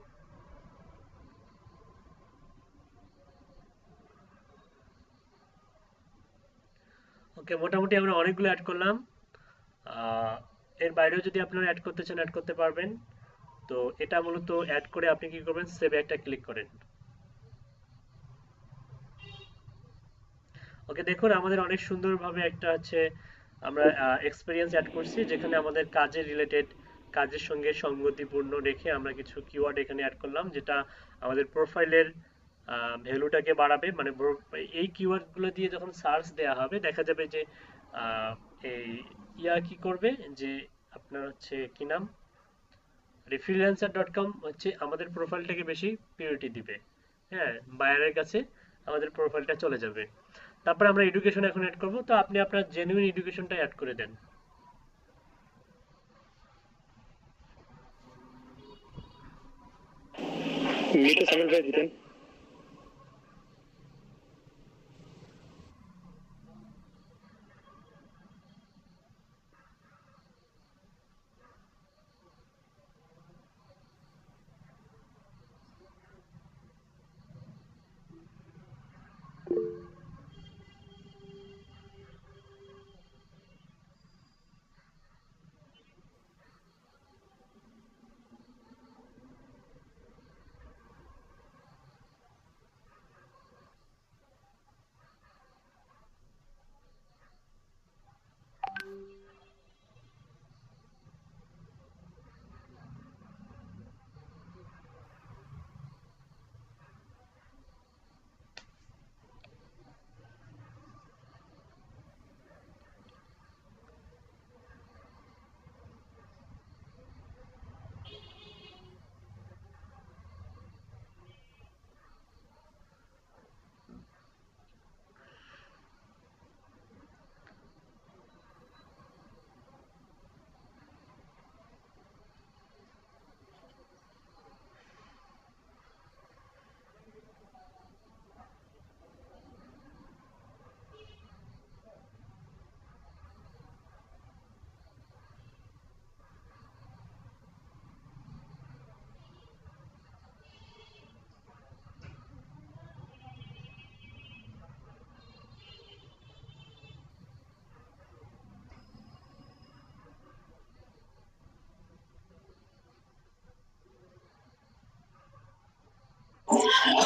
ওকে, মোটামুটি আমরা অনেকগুলো অ্যাড করলাম। আহ, এর বাইরেও যদি আপনারা অ্যাড করতে চান অ্যাড করতে পারবেন। তো এটা মূলত অ্যাড করে আপনি কি করবেন, সেভে একটা ক্লিক করেন। ওকে, দেখুন আমাদের অনেক সুন্দরভাবে একটা হচ্ছে আমরা এক্সপিরিয়েন্স অ্যাড করছি, যেখানে আমাদের কাজের রিলেটেড, কাজের সঙ্গে সঙ্গতিপূর্ণ রেখে আমরা কিছু কিওয়ার্ড এখানে অ্যাড করলাম, যেটা আমাদের প্রোফাইলের ভ্যালুটাকে বাড়াবে, মানে এই কিওয়ার্ড গুলো দিয়ে যখন সার্চ দেওয়া হবে দেখা যাবে যে আহ, এই কি করবে, যে আপনার হচ্ছে কি নাম, freelancer.com হচ্ছে আমাদের প্রোফাইলটাকে বেশি প্রিয়োরিটি দিবে। হ্যাঁ, বায়ারের কাছে আমাদের প্রোফাইলটা চলে যাবে। তারপর আমরা এডুকেশন এখন অ্যাড করব, তো আপনি আপনার জেনুইন এডুকেশনটা অ্যাড করে দেন। মিটা সামিল ভাই দিতেন।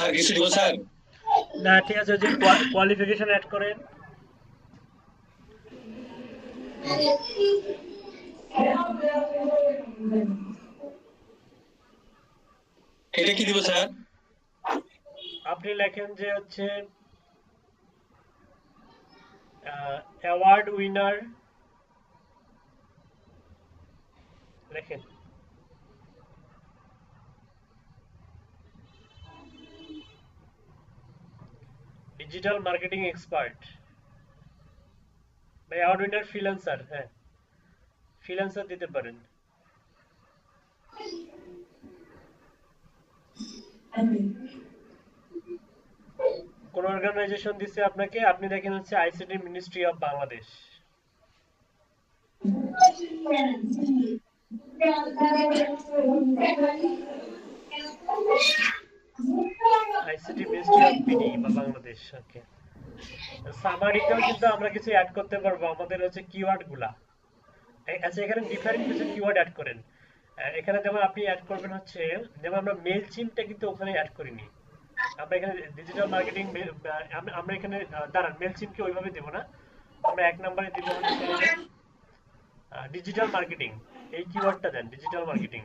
আর কিছু দিব স্যার? না ঠিক আছে, ওই যে কোয়ালিফিকেশন অ্যাড করেন। এটা কি দিব স্যার? আপনি লেখেন যে হচ্ছে অ্যাওয়ার্ড উইনার লেখেন। ডিজিটাল মার্কেটিং এক্সপার্ট বা অ্যাওয়ার্ড উইনার ফ্রিল্যান্সার, হ্যাঁ ফ্রিল্যান্সার দিতে পারেন। কোন অর্গানাইজেশন দিচ্ছে আপনাকে, আপনি দেখেন হচ্ছে ICT ministry of Bangladesh. ICT ministry of BD বা বাংলাদেশ। ওকে, সামারিতেও কিন্তু আমরা কিছু অ্যাড করতে পারবো, আমাদের হচ্ছে কিওয়ার্ড গুলা। আচ্ছা, এখানে ডিফারেন্ট কিছু কিওয়ার্ড অ্যাড করেন। এখানে যেমন আপনি অ্যাড করবেন হচ্ছে, যেমন আমরা মেল চিমটা কিন্তু ওখানে অ্যাড করিনি। আমরা এখানে ডিজিটাল মার্কেটিং, আমরা এখানে দাঁড়ান, মেল চিমকে ওইভাবে দেবো না, আমরা এক নম্বরে দিব হচ্ছে ডিজিটাল মার্কেটিং। এই কিওয়ার্ডটা দেন, ডিজিটাল মার্কেটিং।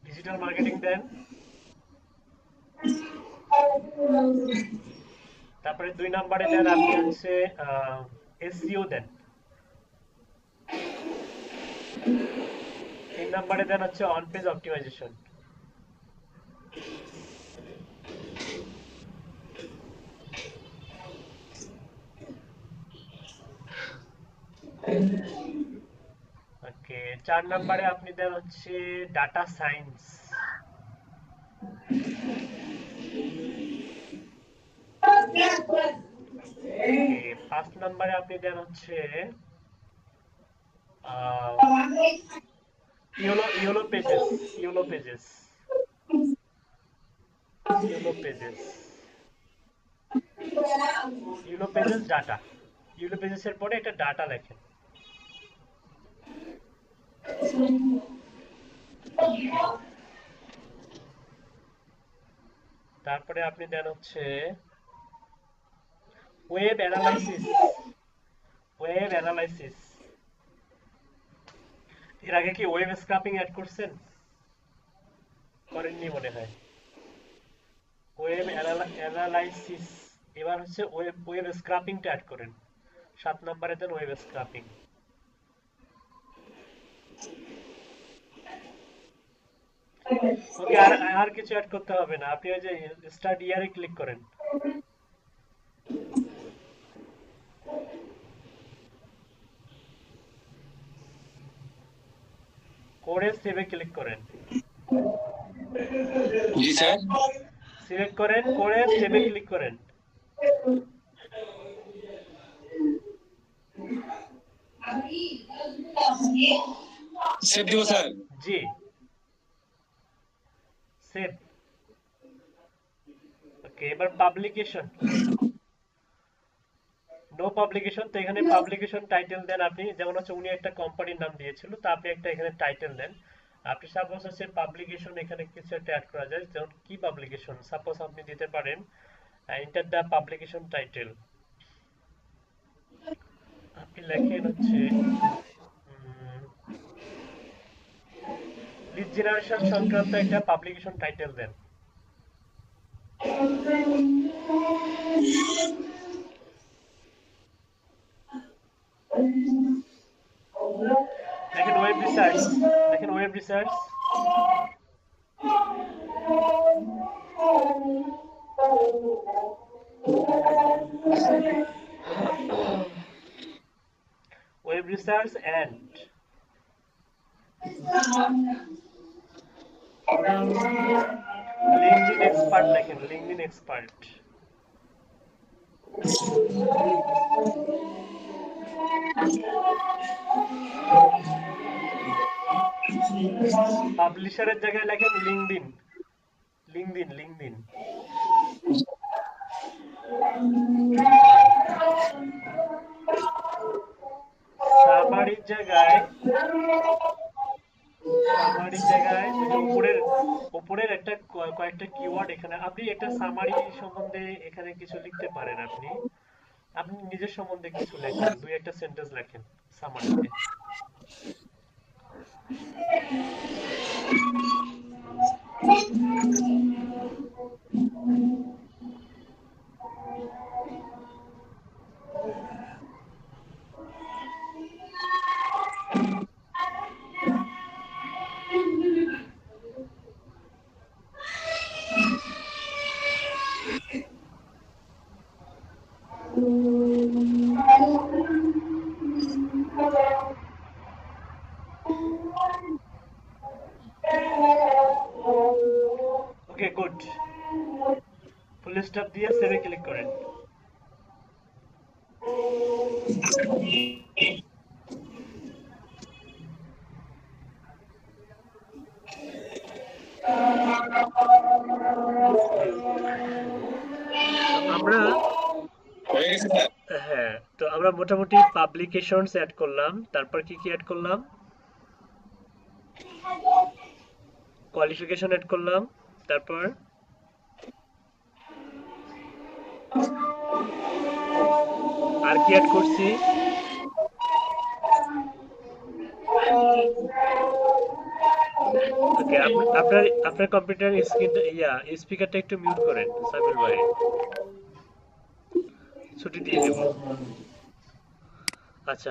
ডিজিটাল মার্কেটিং দেন, তারপরে 2 নম্বরে দেন আপনি হচ্ছে এসইও দেন। 3 নম্বরে দেন হচ্ছে অন পেজ অপটিমাইজেশন। ওকে, 4 নম্বরে আপনি দেন হচ্ছে ডাটা সায়েন্স। 5 নম্বরে আপনি দেন হচ্ছে yellow pages. Yellow pages, yellow pages, yellow pages data. Yellow pages এর পরে একটা ডাটা লেখেন। তারপরে আপনি দেন হচ্ছে ওয়েব অ্যানালাইসিস। ওয়েব অ্যানালাইসিস, এর আগে কি ওয়েব স্ক্রাপিং অ্যাড করছেন? করেননি মনে হয়। ওয়েব অ্যানালাইসিস, এবার হচ্ছে ওয়েব স্ক্রাপিংটা অ্যাড করেন। 7 নম্বরে দেন ওয়েব স্ক্রাপিং। ওকে, আর আর কিছু অ্যাড করতে হবে না, আপনি ওই যে স্টার্ট ইয়ারে ক্লিক করেন। করে সেভে ক্লিক করেন। জি স্যার। সিলেক্ট করেন, করে সেভে ক্লিক করেন। সেভ দিব স্যার। জি, সেভ। ওকে, এবার পাবলিকেশন, নো পাবলিকেশন। তো এখানে পাবলিকেশন টাইটেল দেন আপনি, যেমন হচ্ছে উনি একটা কোম্পানির নাম দিয়েছিল, তো আপনি একটা এখানে টাইটেল দেন। আপনি সাপোজ হচ্ছে পাবলিকেশন, এখানে কিছু একটা অ্যাড করা যায়, যেমন কি পাবলিকেশন, সাপোজ আপনি দিতে পারেন এন্টার দ্য পাবলিকেশন টাইটেল। আপনি লেখেন হচ্ছে লিড জেনারেশন সংক্রান্ত একটা পাবলিকেশন টাইটেল দেন। দেখেন ওয়েব রিসার্চ, দেখেন web research. Web research and LinkedIn expert লেখেন, লিঙ্কডইন এক্সপার্ট। পাবলিশারের জায়গায় লেখেন লিঙ্কডইন, লিঙ্কডইন, লিঙ্কডইন। সামারির জায়গায়, সামারির জায়গায় ওই যে উপরের একটা কয়েকটা কিওয়ার্ড, এখানে আপনি একটা সামারি সম্বন্ধে এখানে কিছু লিখতে পারেন। আপনি আপনি নিজের সম্বন্ধে কিছু লেখেন, দুই একটা সেন্টেন্স লেখেন সামারিতে। ওকে, গুড। ফুল স্টপ দিয়ে সেভে ক্লিক করেন। আমরা হয়ে গেছে স্যার। হ্যাঁ, তো আমরা মোটামুটি পাবলিকেশনস অ্যাড করলাম, তারপর কি কি অ্যাড করলাম, কোয়ালিফিকেশন অ্যাড করলাম, তারপর আর কি অ্যাড করছি, ওকে। আপনার আপনার কম্পিউটার স্ক্রিনটা স্পিকারটা একটু মিউট করেন সাবিল ভাই, ছুটি দিয়ে দেব। আচ্ছা।